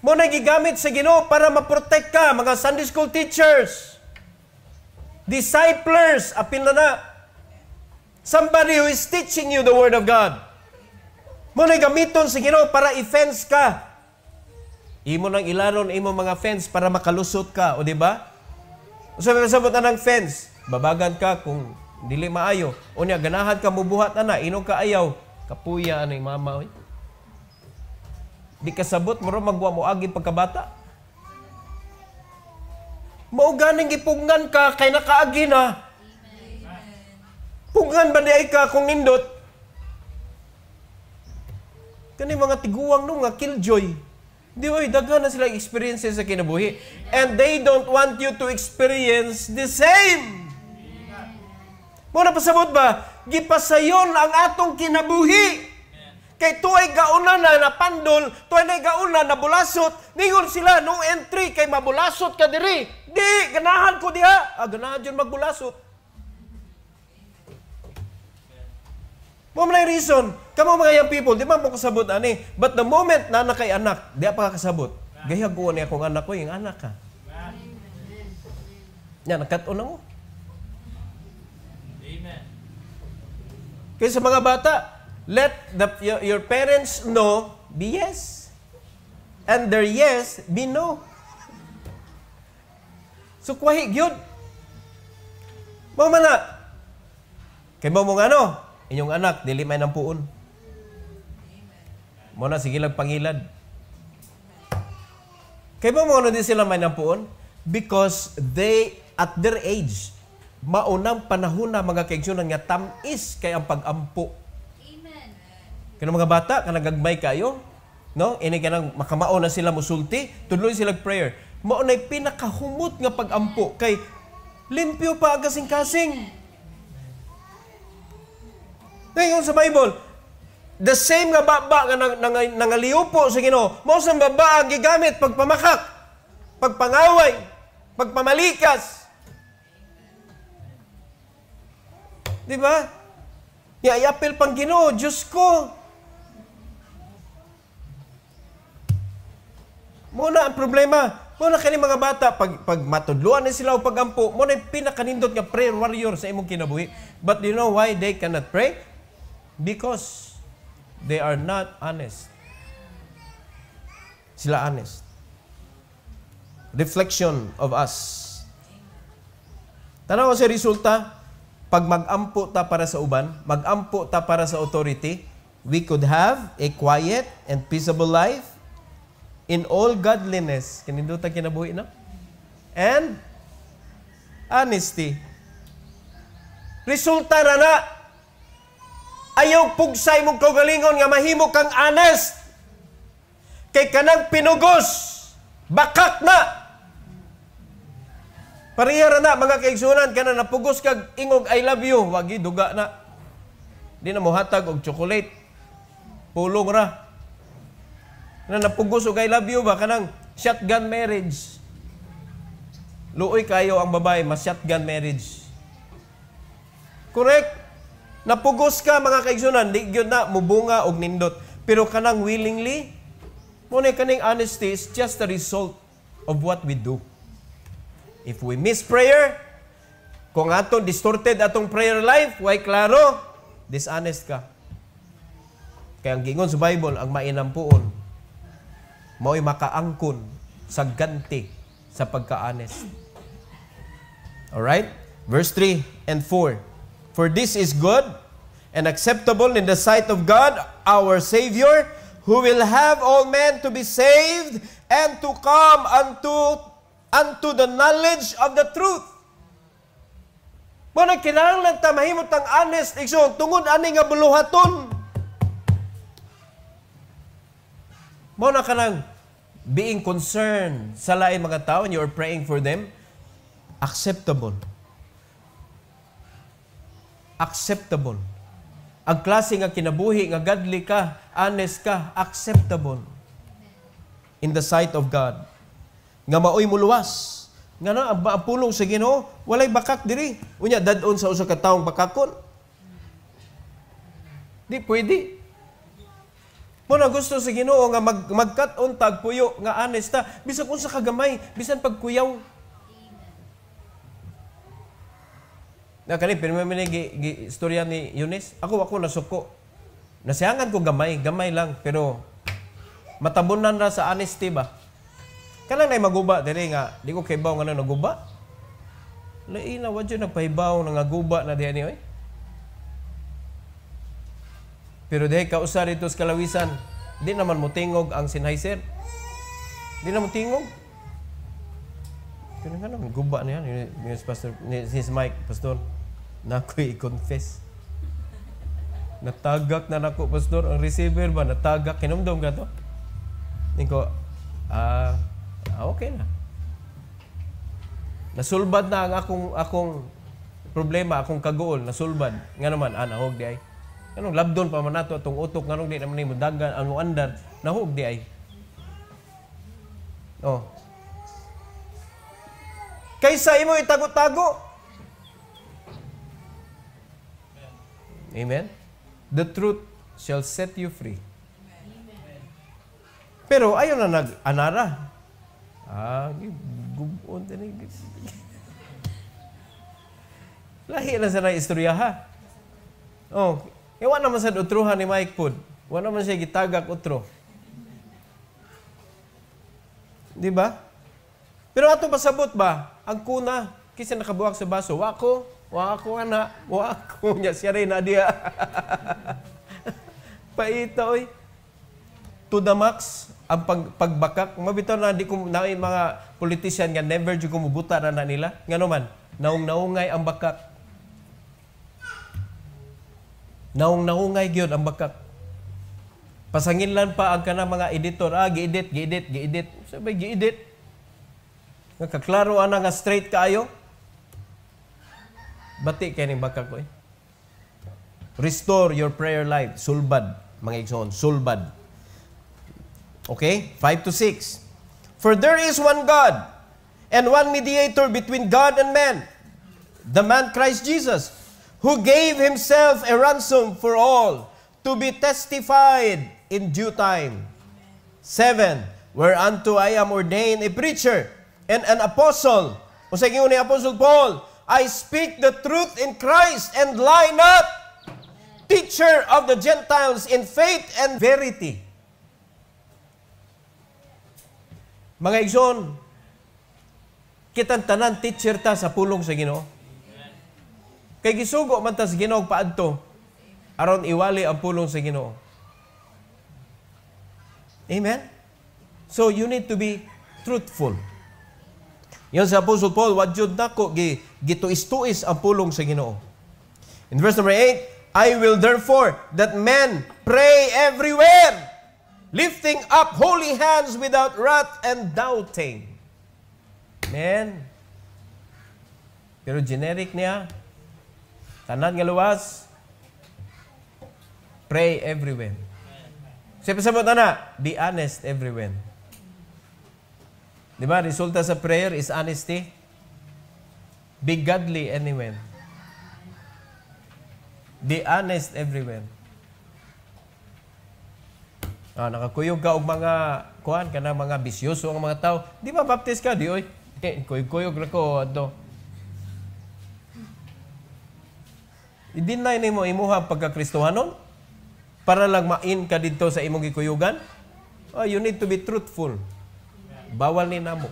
Mo na gigamit sa Ginoo para ma-protect ka, mga Sunday school teachers, disciplers, apil na. Somebody who is teaching you the Word of God. Mo na gamiton sa Ginoo para i-fence ka. Imo nang ilaron, imo mga fence para makalusot ka, o di ba? Sabi sabot na ng fence, babagan ka kung dili maayo. Unya ganahan ka mubuhat na inog ka ayaw, kapuya anay mama oy. Di kasabot mo ro magwa mo agi pagkabata. Mao ganing gipungan ka kay nakaagi na. Pungan ba di ka kung nindot? Kani mga tiguang no nga killjoy. Di oy daghan na sila experiences sa kinabuhi. And they don't want you to experience the same. Mo na pasabot ba? Gipasayon ang atong kinabuhi. Kay tuay gauna na napandol, tuay na gauna na bulasot, ningon sila, no entry, kay mabulasot ka diri. Di, ganahan ko diha. Ganahan dyan magbulasot. Mo man reason, kamo mga young people, di ba mo kasabot ani? But the moment na nakay anak, di pa kasabot. Gayag ko ni akong anak ko, yung anak ka. Yan, nakato na mo. Amen. Kaya sa mga bata, let your parents know, be yes. And their yes, be no. So, kwahig yun. Mga na. Kaya mo mong ano, inyong anak, dili may nampuon. Muna, sige lang pangilad. Kaya mo ano din sila may nampuon? Because they, at their age, maunang panahon na mga kaigsunan nga tamis kay ang pag-ampo. Kaya mga bata, kanagagmay kayo, no? Ini kanang makamao na sila musulti, tudloy sila prayer. Mao nay pinakahumot nga pag-ampo kay limpyo pa ang kasing-kasing. Ngayon sa Bible, the same nga baba nga nangaliupo sa Ginoo, mao sa baba ang gigamit pagpamakak, pagpangaway, pagpamalikas. Di ba? Iapil pang Ginoo, Diyos ko. Muna ang problema. Muna kani mga bata, pag matudluan na sila o pag-ampo, muna yung pinakanindot nga prayer warrior sa imong kinabuhi. But do you know why they cannot pray? Because they are not honest. Sila honest. Reflection of us. Tanaw sa resulta, pag mag-ampo ta para sa uban, mag-ampo ta para sa authority, we could have a quiet and peaceable life in all godliness. Kanindot ang kinabuhi na? And honesty. Resulta na. Ayaw pugsay mong kaugalingon nga mahimo kang honest. Kay kanang pinugos, bakak na. Parihara na, mga kaigsunan, kana napugos kag ingog I love you, wagi duga na. Di na mo hatag og chocolate. Pulong ra. Na napugos og I love you ba, kanang shotgun marriage. Luoy kayo ang babae, mas shotgun marriage. Correct? Napugos ka, mga kaigsunan, di gyud na mubunga og nindot. Pero kanang willingly, muna kaning honesty is just a result of what we do. If we miss prayer, kung atong distorted atong prayer life, way klaro, dishonest ka. Kaya ang gingon sa Bible, ang mainampuon, mao'y makaangkon sa ganti sa pagka-honest. Alright? Verse 3 and 4. For this is good and acceptable in the sight of God, our Savior, who will have all men to be saved and to come unto the knowledge of the truth. Muna kinahanglan ta mahimot ang honest, igsoon, tungod ani nga buluhaton. Muna ka nang being concerned sa lain mga tao and you are praying for them, acceptable. Acceptable. Ang klase nga kinabuhi, nga godly ka, honest ka, acceptable in the sight of God. Nga maoy muluwas. Nga na, ang pulong sa Ginoo, walay bakak diri. Unya, dadon sa usa ka taong bakakon. Di pwede. Muna gusto sa Ginoo nga magkat-on tag puyo, nga honest ta. Bisan kung sa kagamay, bisan pagkuyaw. Na kani pinamimili istorya ni Eunice. Ako nasuko. Nasihangan ko gamay lang, pero matabunan ra sa honesty ba. Kanang nay maguba diri nga di ko kaybaw nga naguba. Lain na wadyo nagpahibaw nga guba na diha ni oy. Pero dihay ka usa dito sa kalawisan, di naman mo tingog ang Sennheiser. Di na mo tingog. Kaya nga naman, guba niya, ni Pastor, his mic, Pastor, na ako'y i-confess. Natagak na nako, Pastor, ang receiver ba, natagak, kinumdom ka to? Hindi ko, okay na. Nasulbad na ang akong problema, akong kagool, nasulbad. Nga naman, nahog di ay. Anong labdon pa man nato, itong utok, anong di naman ni mo dagan, ang andar, nahog di ay. Oh. Kaysa imo itago-tago. Amen? The truth shall set you free. Pero ayaw na nag-anara. Gubon din. Lahi na sa na-istorya ha. Oh, iwan naman sa utruhan ni Mike Pod. Iwan naman siya gitagak utro. Di ba? Pero ato pasabot ba? Ang kuna, kasi nakabuwak sa baso. Wako ana, wako niya siya rin na diya. Paita, oy. To the max, ang pagbakak. Mabitaw na, di ko na mga politician nga never di kumubuta na nila. Nga naman, naungay ang bakak. Naungay gyud ang bakak. Pasanginlan pa ang kanang mga editor. Gi-edit. Sabi, gi-edit. Nakaklaro ana nga straight kaayo. Bati kaning bakak ko. Restore your prayer life. Sulbad, mga igsoon, sulbad. Okay? 5-6. For there is one God and one mediator between God and man, the man Christ Jesus, who gave himself a ransom for all, to be testified in due time. 7. Whereunto I am ordained a preacher and an apostle. O sa inyo ni Apostle Paul, I speak the truth in Christ and lie not, teacher of the Gentiles in faith and verity. Mga igsoon, kitang tanan teacher ta sa pulong sa Ginoo. Kay gisugo man ta sa Ginoo paadto aron iwali ang pulong sa Ginoo. Amen? So you need to be truthful. Yan sa Apostle Paul, wadyod nako gituis-tuis ang pulong sa Ginoo. In verse number 8, I will therefore that men pray everywhere, lifting up holy hands without wrath and doubting. Amen. Pero generic niya, tanan nga luwas, pray everywhere. Siya pasabot na, be honest everywhere. Di ba, resulta sa prayer is honesty. Be godly anywhere. Be honest everywhere. Nakakuyog ka og mga kuan ka na mga bisyoso ang mga tao. Di ba baptist ka? Di oy. Kuyog na ko ato. I-deny nimo imuha pagka-Kristohanon para lang main ka dito sa imong gikuyugan. You need to be truthful. Bawal ni namo.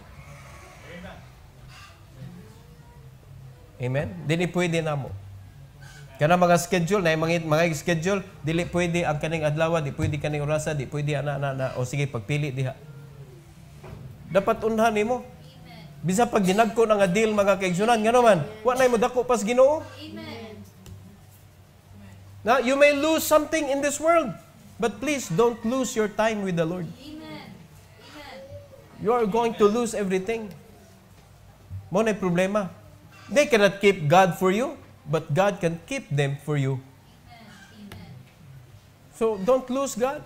Amen? Dili pwede namo. Kana mga schedule, na mga schedule, dili pwede ang kaning adlaw, di pwede kaning orasa, di pwede o sige, pagpili diha. Dapat unhan nimo. Bisa pag ginagko na nga deal mga kaigsunan, nga naman, wa na mo dako pas Ginoo. Now, you may lose something in this world, but please don't lose your time with the Lord. You are going to lose everything. Mo na problema. They cannot keep God for you, but God can keep them for you. So, don't lose God.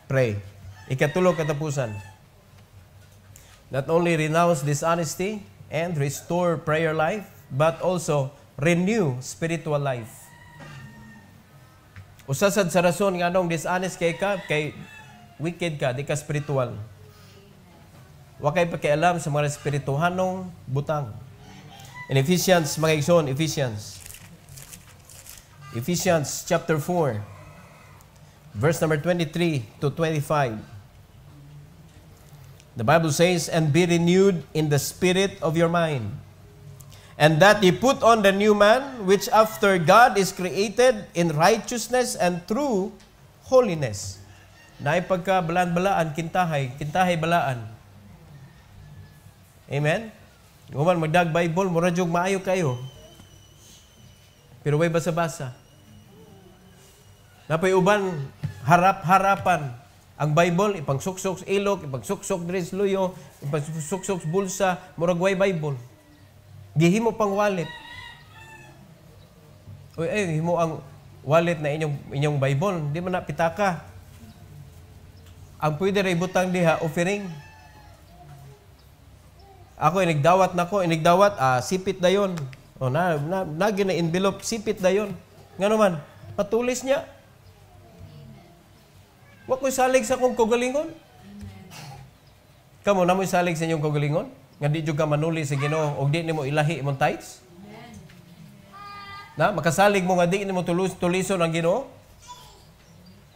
Pray. Ikatulo katapusan. Not only renounce dishonesty and restore prayer life, but also renew spiritual life. Usasad sa rason nga anong dishonest kay wicked ka, di ka spiritual. Wakay pakialam sa mga spirituhanong butang. In Ephesians, mga igsoon, Ephesians chapter 4, verse number 23 to 25. The Bible says, and be renewed in the spirit of your mind, and that ye put on the new man, which after God is created in righteousness and true holiness. Naay pagka balaan-balaan, kintahay balaan. Amen? Human magdag Bible, mura jug maayo kayo. Pero way basa-basa. Napay uban harap-harapan ang Bible, ipangsuksok sa ilok, ipangsuksok diri sa luyo, ipangsuksok sa bulsa, murag way Bible. Gihimo pang wallet. Uy, himo ang wallet na inyong Bible, di man na pitaka. Ang pwede ray butang diha offering. Ako inigdawat sipit dayon. O na envelope sipit dayon. Ngano man, patulis niya. Wa ko'y salig sa akong kaugalingon. Kamo na mo'y salig sa inyong kaugalingon? Nga di jud ka manuli sa Ginoo og di nimo ilahi imong tithes? Na makasalig mo nga di nimo tulison ang Ginoo?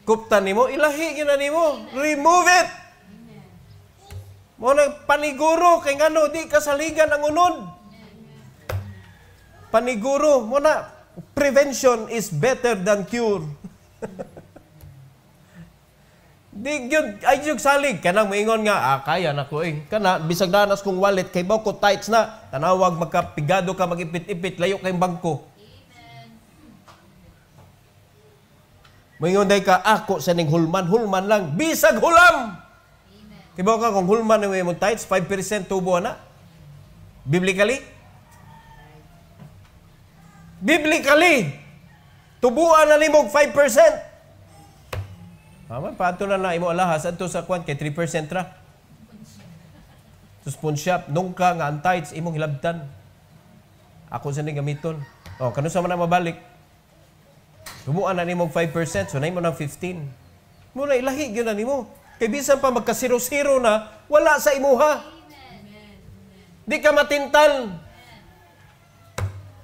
Kuptan nimo, ilahi gina nimo. Remove it. Mo nang paniguro kay ngano di kasaligan ang unod. Paniguro mo na, prevention is better than cure. Di gyud ay jud salig kanang moingon nga kaya na ko kana bisag danas kong wallet kay baw ko tights na tanawag magkapigado ka magipit-ipit layo kay bangko. Moingon day ka ako sa ning hulman lang bisag hulam. Kay baw ka kung hulman na mo tights 5% tubo na. Biblically tubuan na nimog 5%. Pato na imo alahas adto sa kwan kay 3% ra. Sa spoon shop nung ka nga ang tights imong hilabtan. Ako sa ning gamiton. Kano sa man na mabalik. Tumuan na nimog 5%, so na imo ng 15. Muna ilahi gyud na nimo. Kay bisan pa magka-0-0 na wala sa imuha. Di ka matintal.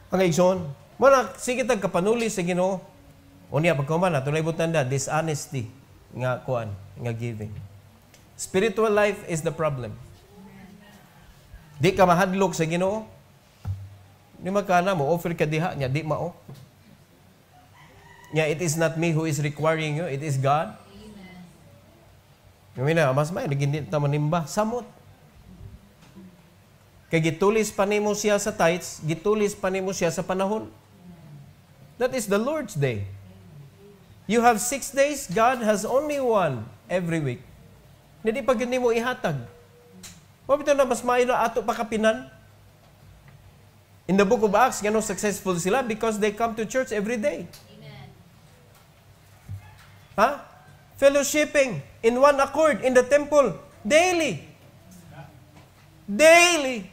Ang igsoon, muna sige tag kapanuli sa Ginoo. Unya pagkuman na tunay butanda dishonesty nga kuan nga giving. Spiritual life is the problem. Di ka mahadlok sa Ginoo. Di magkana mo offer ka diha nya di mao. Nya it is not me who is requiring you, it is God. Amen. Mas may nagindi ta manimba samot. Kay gitulis pa nimo siya sa tithes, gitulis pa nimo siya sa panahon. That is the Lord's day. You have 6 days, God has only one every week. Hindi pag hindi mo ihatag. Mabito na mas maayos na ato pakapinan. In the book of Acts, ganun successful sila because they come to church every day. Amen. Ha? Fellowshipping in one accord in the temple daily. Daily.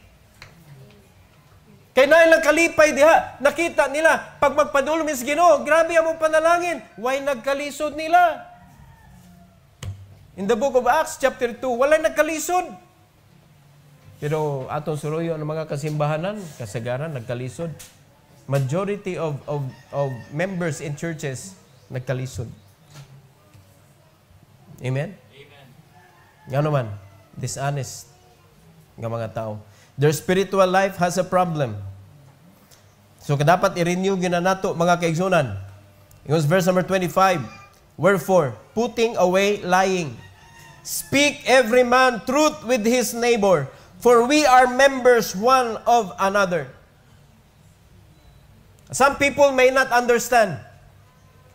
Kaya na ilang kalipay diha, nakita nila, pag magpadulong sa Ginoo, grabe ang panalangin. Why nagkalisod nila? In the book of Acts, chapter 2, wala nagkalisod. Pero atong suruyo ng mga kasimbahanan, kasagaran, nagkalisod. Majority of members in churches, nagkalisod. Amen? Amen. Nga naman, dishonest ng mga tao. Their spiritual life has a problem. So, dapat i-renew gina nato mga kaigsunan. It was verse number 25. Wherefore, putting away lying, speak every man truth with his neighbor, for we are members one of another. Some people may not understand.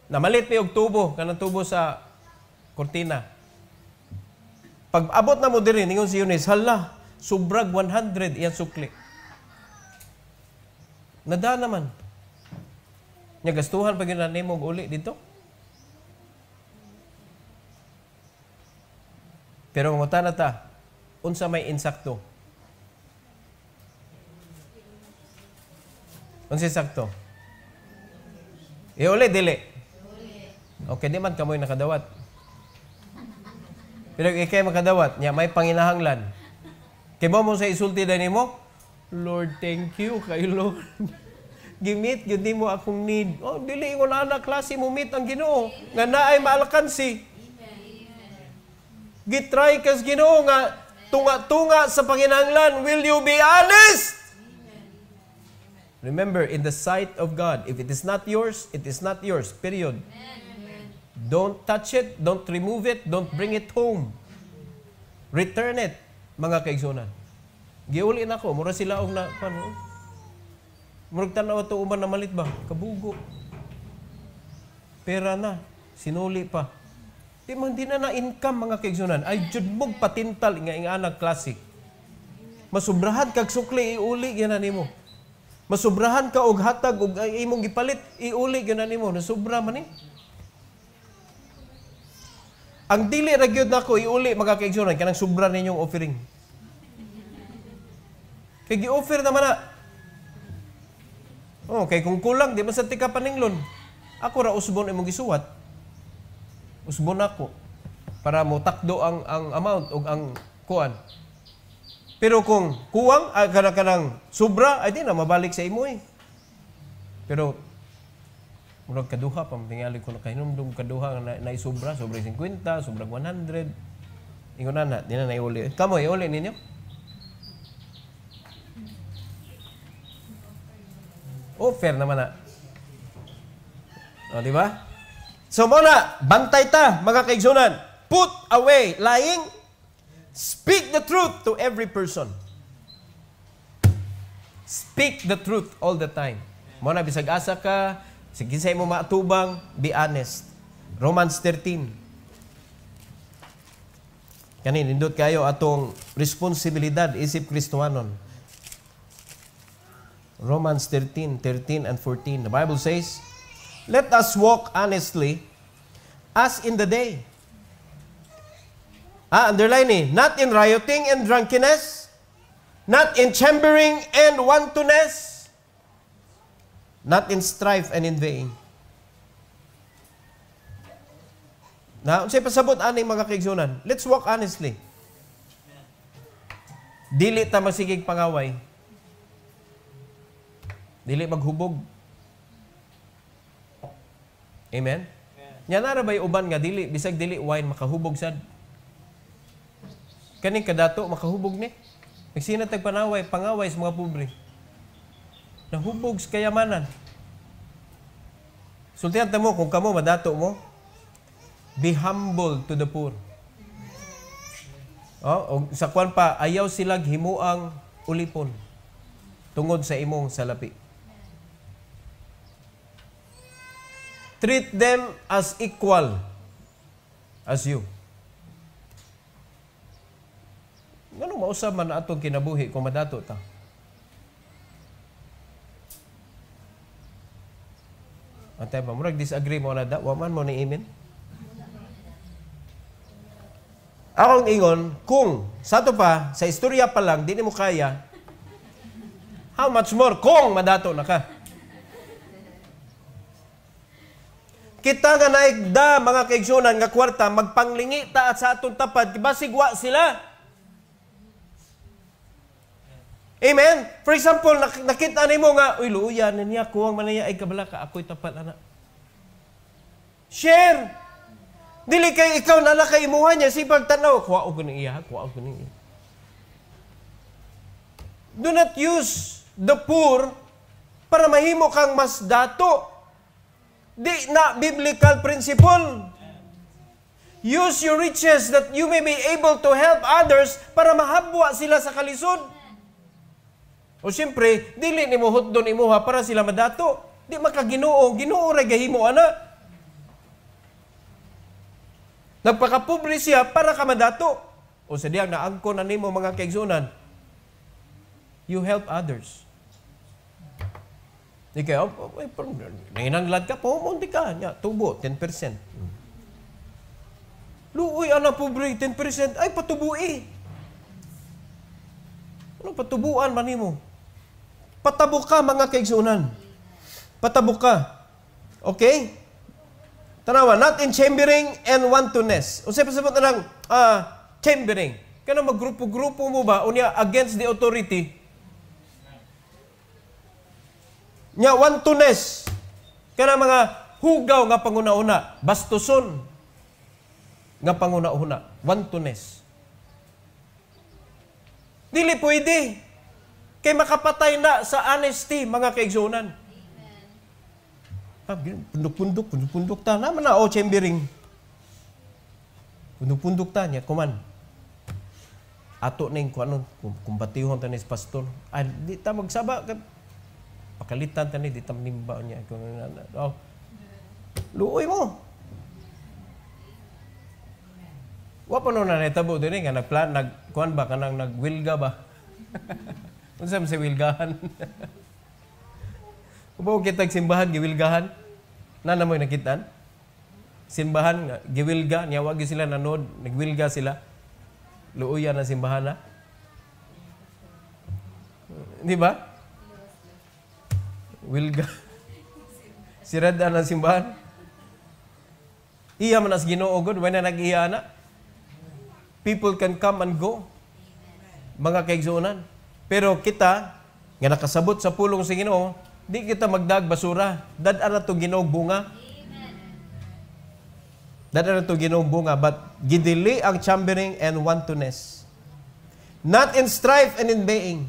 Namalit may og tubo, kanang tubo sa kortina. Pag abot na mo diri, ningon si Eunice, hala, subrag 100 iyan sukli. Nada naman. Nya gastuhan pag ginanay mo uli dito. Pero mangutan na ta, unsa may insakto? Unsa insakto? Iuli, dili. Okay, di man kamoy nakadawat. Pero ikay makadawat, nya may panginahanglan. Kaya mo sa isulti na mo, Lord, thank you kay Lord. Gimit, yun di mo akong need. Oh, dili ko na anak, klase mo meet ang Ginoo. Nga na ay maalakansi. Gitry kas Ginoo nga tunga-tunga sa panginahanglan. Will you be honest? Remember, in the sight of God, if it is not yours, it is not yours. Period. Don't touch it, don't remove it, don't bring it home. Return it, mga kaigsunan. Giuli na ko, mura sila og na, paano? Murag tanaw ito uman na malit ba? Kabugo. Pera na, sinuli pa. Di man din na income mga kaigsunan. Ay, jud mong patintal nga anak klasik. Masubrahan kag sukli, iuli gina nimo. Masubrahan ka og hatag og imong gipalit, iuli gina nimo. Nasubra man ni. Ang dili ra gyud nako iuli mga kaigsunan kanang sobra ninyong offering. Kay gi-offer naman na. Oh, kay kung kulang di man sa tika paninglon. Ako ra usbon imong gisuwat. Usbon ako para mo takdo ang amount ug ang kuan. Pero kung kuwang kanang sobra ay di na mabalik sa imo eh. Pero murag kaduha pa tingali ko na kahinumdum kaduha na sobra 50, sobra 100. Ingon na di na naiuli. Kamo iuli ninyo? Offer naman na. O, di ba? So, muna, bantay ta, mga kaigsunan. Put away lying. Speak the truth to every person. Speak the truth all the time. Muna, bisag asa ka, sige sa imo maatubang, be honest. Romans 13. Kanin, nindot kayo atong responsibilidad isip Kristohanon. Romans 13 and 14. The Bible says, let us walk honestly as in the day. Underline eh. Not in rioting and drunkenness, not in chambering and wantonness, not in strife and inveighing. Na, unsay pasabot aning mga kaigsunan? Let's walk honestly. Dili ta masigig pangaway. Dili maghubog. Amen? Nya nara bay uban nga dili bisag dili wine makahubog sad. Kaning kadato makahubog ni. Nagsinatag panaway, pangaway sa mga pobre. Nahubog sa kayamanan. Sultihan ta mo kung kamo madato mo, be humble to the poor. Oh, sa kwan pa ayaw sila himuang ulipon tungod sa imong salapi. Treat them as equal as you. Ano mausab man atong kinabuhi kung madato ta? Antay ba, murag disagree mo na da, waman mo ni Amen? Akong ingon, kung, sa to pa, sa istorya pa lang, di mo kaya, how much more kung madato na ka? Kita nga naigda, mga kaigsunan, nga kwarta, magpanglingi ta at sa atong tapad, basigwa sila. Amen? For example, nakita ni mo nga, uy, luuyan niya, kuwang manaya, ay kabala ka, ako'y tapat, anak. Share! Dili kay ikaw na kay imuha niya, si pagtanaw, kuwao ko ni iya, kuwao ko ni iya. Do not use the poor para mahimo kang mas dato. Di na biblical principle. Use your riches that you may be able to help others para mahabwa sila sa kalisod. O siyempre, dili ni mo hutdon imuha para sila madato. Di makaginoo, ginoo ray gahimo ana. Nagpakapobre siya para ka madato. O sa diyang naangko na nimo mga kaigsunan, you help others. Di kayo, nanginanglad ka, pumunti ka, tubo, 10%. Luoy, anak pobre, 10%, ay patubui. Ano patubuan man mo? Patabok ka, mga kaigsunan. Patabok ka. Okay? Tanawa, not in chambering and wantonness. O sabi-sabot na lang, chambering. Kaya maggrupo-grupo mo ba, o niya, against the authority, nya wantonness, kana mga hugaw nga panguna-una, bastuson nga panguna-una, wantonness. Dili pwede. Kay makapatay na sa honesty, mga kaigsunan. Pundok-pundok ta. Naman na, chambering. Pundok-pundok ta niya, kuman. Ato na yung kung batihon ta ni pastor. Ay, di ta magsaba. Pakalitan ta ni, di ta manimba niya. Luoy mo. Wapa no na netabo din nga nagkuan ba kanang nagwilga ba? Unsa man sa wilgahan? Ubaw kitag simbahan giwilgahan? Nana mo nakitaan? Simbahan giwilga nya wag sila nanod, nagwilga sila. Luoyan na simbahan na. Di ba? Wilga. Sirada na simbahan. Iya man as Ginoo gud, when na nag-iya na. People can come and go. Mga kaigsunan. Pero kita, nga nakasabot sa pulong sa Ginoo, di kita magdag basura. Dad-an na to Ginoo bunga. Dad-an na to Ginoo bunga. But gidili ang chambering and wantonness. Not in strife and in baying.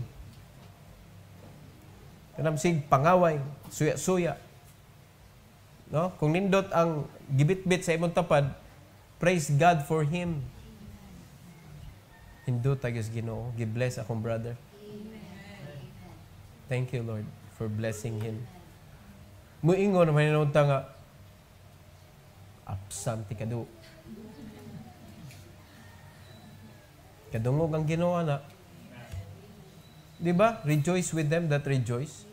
Kanamsig pangaway, suya-suya. No? Kung nindot ang gibit-bit sa imong tapad, praise God for him. Hindot tagos Ginoo, gi-bless akong brother. Thank you, Lord, for blessing him. Muingon naman hinunta nga, absent ti kadu. Kadungog ang Ginoo na. Di ba? Rejoice with them that rejoice.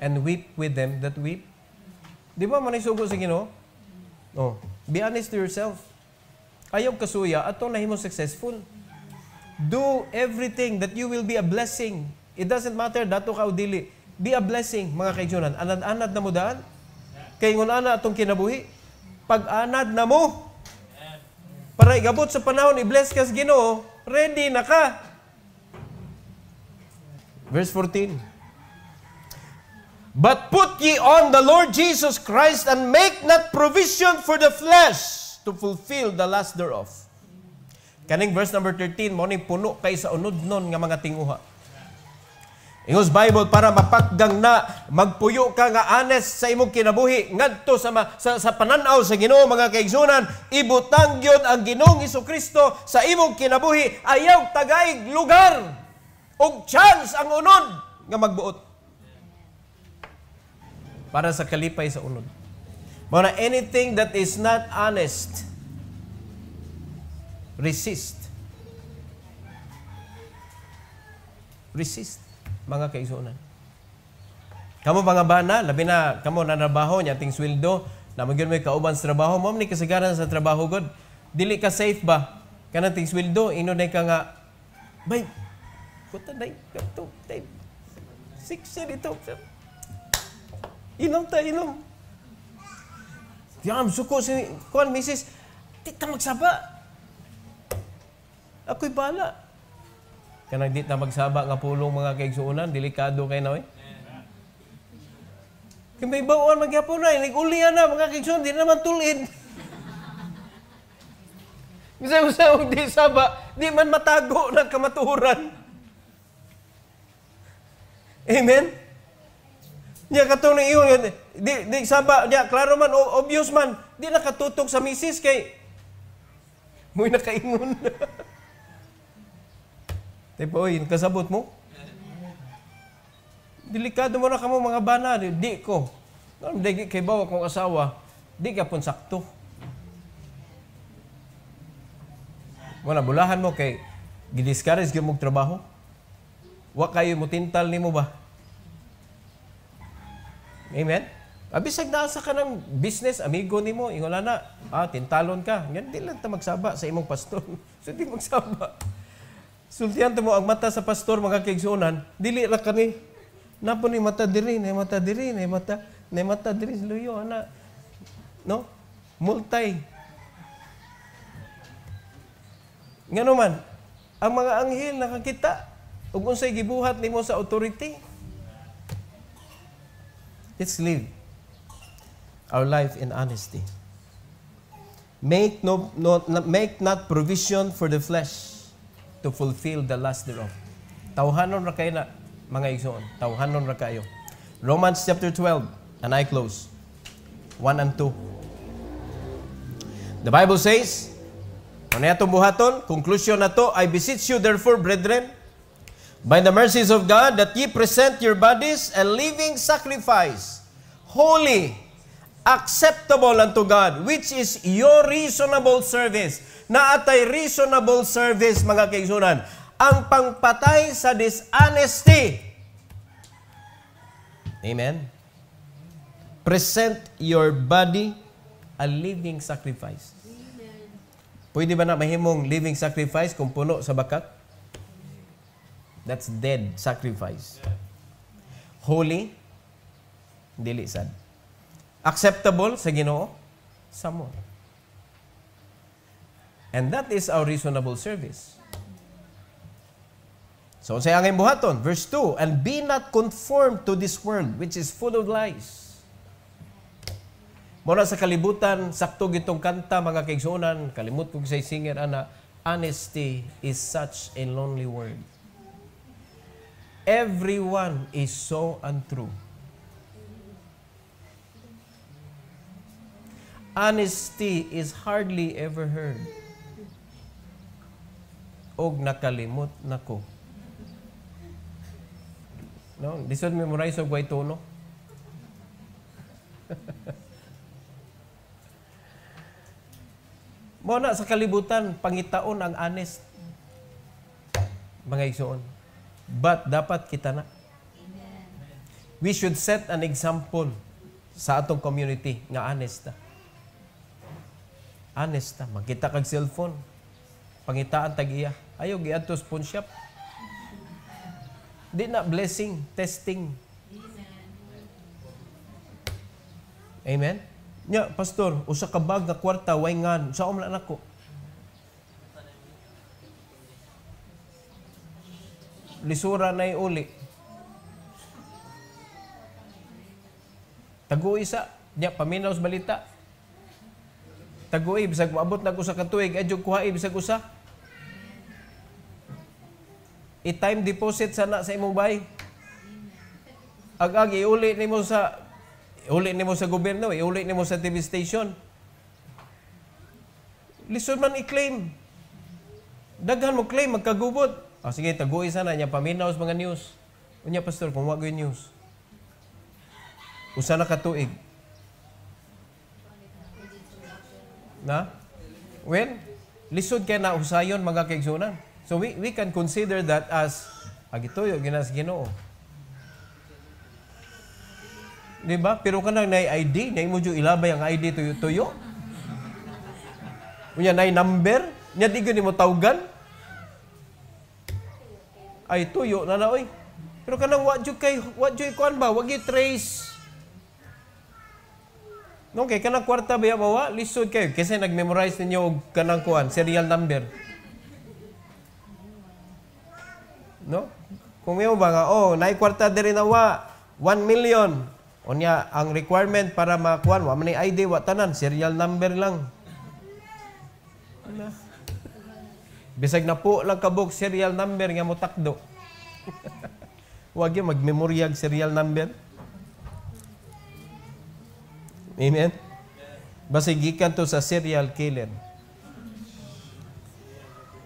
And weep with them that weep. Di ba manisugo sa Ginoo? Oh, be honest to yourself. Ayaw kasuya, ato na himo successful. Do everything that you will be a blessing. It doesn't matter dato ka o dili. Be a blessing, mga kaigsunan. Anad-anad na mo daan. Kay ngun ana atong kinabuhi. Pag-anad na mo. Para igabot sa panahon, i-bless ka sa Ginoo, ready na ka. Verse 14. But put ye on the Lord Jesus Christ and make not provision for the flesh to fulfill the lust thereof. Kaning verse number 13, mo ni puno kay sa unod nun nga mga tinguha. Ingos Bible, para mapakgang na, magpuyo ka nga honest sa imong kinabuhi, ngadto sa pananaw sa Ginoo, mga kaigsunan, ibutang yun ang Ginoong Hesukristo sa imong kinabuhi, ayaw tagaig lugar, og chance ang unod nga magbuot. Para sa kalipay sa unod. Muna, anything that is not honest, resist. Resist, mga kaigsuonan. Kamu mga bana, labi na kamo na trabaho niya ating sweldo, na magyud may kauban sa trabaho, mo ni kasagaran sa trabaho god. Dili ka safe ba? Kanang ting sweldo, ino na ka nga, bay, kuta day, kapto, day, 6 dito. Inom ta, inom. Yan, suko si, kuhan, misis, di ta magsaba. Ako'y bala. Kanang di ta magsaba nga pulong mga kaigsuonan, delikado kay na, eh. Kaya may bawaan magyapon na, nag-ulian na, mga kaigsuonan, di naman tulid. Bisa-bisa kung di saba, di man matago ng kamaturan. Amen? Diya katong ng iyon, di saba, diya, klaro man, obvious man, di nakatutok sa misis kay mo'y nakaingon. Tipo, oy, kasabot mo? Delikado mo na kamo mga bana, di ko. Di kay bawa kong asawa, di ka pun sakto. Wala, bulahan mo kay gidiscourage yung mong trabaho. Wa kayo mo tintal ni mo ba? Amen? Abisag na sa ka ng business, amigo ni mo, ingala na, tintalon ka. Yan, di lang ta magsaba sa imong pastor. So, di magsaba. Sultihan mo ang mata sa pastor, mga kaigsuonan, dili ra kani. Napo ni mata diri, ni mata diri, ni mata diri, luyo, ana. No? Multay. Nga naman, ang mga anghel nakakita, ug unsay gibuhat nimo sa authority. Let's live our life in honesty. Make not provision for the flesh to fulfill the lust thereof. Tawhanon ra kayo na, mga igsoon. Tawhanon ra kayo. Romans chapter 12, and I close. 1 and 2. The Bible says, ano itong buhaton? Conclusion na to, I beseech you therefore, brethren, by the mercies of God, that ye present your bodies a living sacrifice, holy, acceptable unto God, which is your reasonable service. Na atay reasonable service, mga kaigsunan, ang pangpatay sa dishonesty. Amen? Present your body a living sacrifice. Pwede ba na mahimong living sacrifice kung puno sa bakat? That's dead sacrifice. Holy, dili sad. Acceptable sa Ginoo, samo. And that is our reasonable service. So, say ang buhaton, verse 2, and be not conformed to this world, which is full of lies. Muna sa kalibutan, sakto gitong kanta, mga kaigsuonan, kalimut ko sa singer, ana, honesty is such a lonely word. Everyone is so untrue. Honesty is hardly ever heard. Og nakalimot nako. No, lisod memorize og way tono. Mo na sa kalibutan pangitaon ang honest. Mga igsoon. But dapat kita na. We should set an example sa atong community nga honest ta. Honest ta. Magkita kag cellphone. Pangitaan tag-iya. Ayaw giadto sa pawn shop. Di na blessing, testing. Amen? Nya, pastor, usa ka bag nga kwarta, way ngan. Saan man nako? Lisura na uli. Taguy isa. Nya, paminaw sa balita. Taguy, bisag maabot na ko sa katuig. Adyo kuha, bisag usa. I-time deposit sana sa imong bay. Ag-ag, iuli nimo sa gobyerno, iuli nimo sa TV station. Lisod man i-claim. Daghan mo claim, magkagubot. Sige, taguy sana niya, paminaw sa mga news. Unya, pastor, kung wag yung news. Usa na katuig. Na? Well, lisod kay na usayon mga kaigsunan. So we can consider that as agituyo ginas Ginoo. Di ba? Pero kanang na ID, na mo dyo ilabay ang ID tuyo-tuyo. Unya na number, nya di ni mo tawgan. Ay tuyo na oy. Pero kanang wa jud kuan ba, wag trace. No, kay kanang kwarta ba bawa, lisod kayo kasi nag-memorize ninyo og kanang kuan, serial number. No? Kung may ba nga, naay kwarta diri na 1 million. Unya ang requirement para makuan, wa man ni ID, wa tanan, serial number lang. Bisag na po lang kabog serial number nga mo takdo. Wag yung magmemoryag serial number. Amen? Basig gikan to sa serial killer.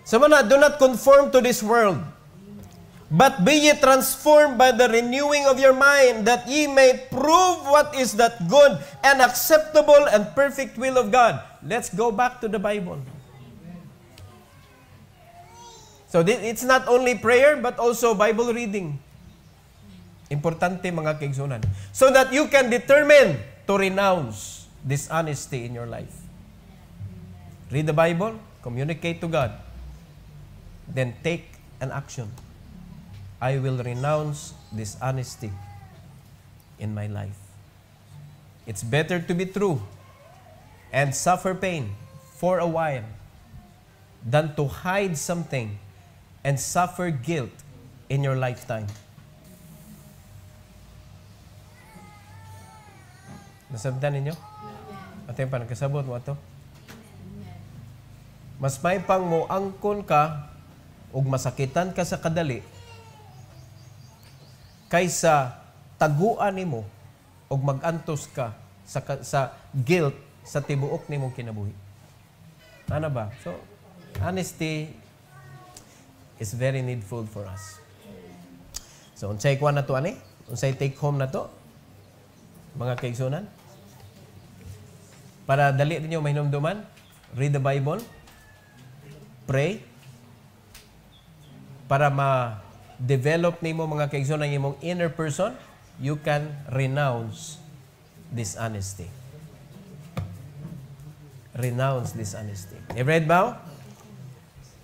So do not conform to this world, but be ye transformed by the renewing of your mind, that ye may prove what is that good and acceptable and perfect will of God. Let's go back to the Bible. So it's not only prayer, but also Bible reading. Importante mga kaigsunan. So that you can determine to renounce dishonesty in your life. Read the Bible, communicate to God, then take an action. I will renounce dishonesty in my life. It's better to be true and suffer pain for a while than to hide something and suffer guilt in your lifetime. Nasabtan ninyo? At yung panagkasabot mo ito? Mas may pang mo angkon ka ug masakitan ka sa kadali kaysa taguan nimo ug magantos ka sa guilt sa tibuok nimong kinabuhi. Ano ba? So, honesty is very needful for us. So, unsay kuan na to ani? Unsay take home na to? Mga kaigsunan? Para dali ninyo mahinumduman, read the Bible, pray, para ma-develop nimo mga kaigsunan imong inner person, you can renounce dishonesty. Renounce dishonesty. Every head bow,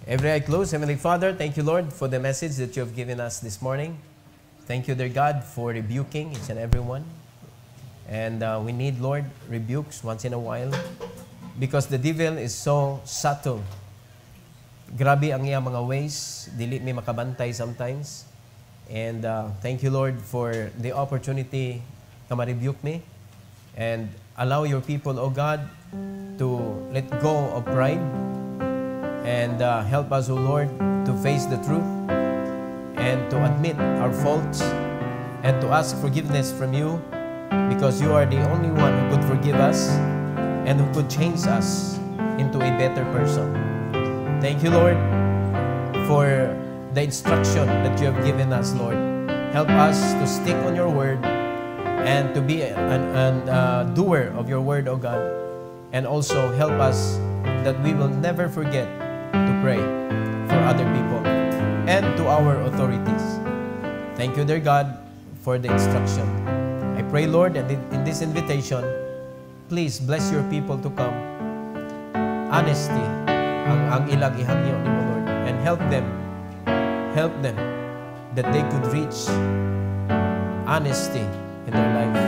every eye closed. Heavenly Father, thank you, Lord, for the message that you have given us this morning. Thank you, dear God, for rebuking each and every one. And we need, Lord, rebukes once in a while because the devil is so subtle. Grabe ang iyang mga ways. Dili may makabantay sometimes. And thank you, Lord, for the opportunity na ma-rebuke me. And allow your people, O God, to let go of pride. And help us, O Lord, to face the truth and to admit our faults and to ask forgiveness from you, because you are the only one who could forgive us and who could change us into a better person. Thank you, Lord, for the instruction that you have given us, Lord. Help us to stick on your word and to be a doer of your word, O God. And also help us that we will never forget to pray for other people and to our authorities. Thank you, dear God, for the instruction. I pray, Lord, that in this invitation, please bless your people to come. Honesty ang ilang ihangyo ni mo, Lord, and help them that they could reach honesty in their life.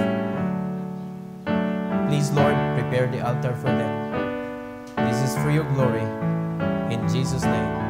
Please, Lord, prepare the altar for them. This is for your glory. In Jesus' name.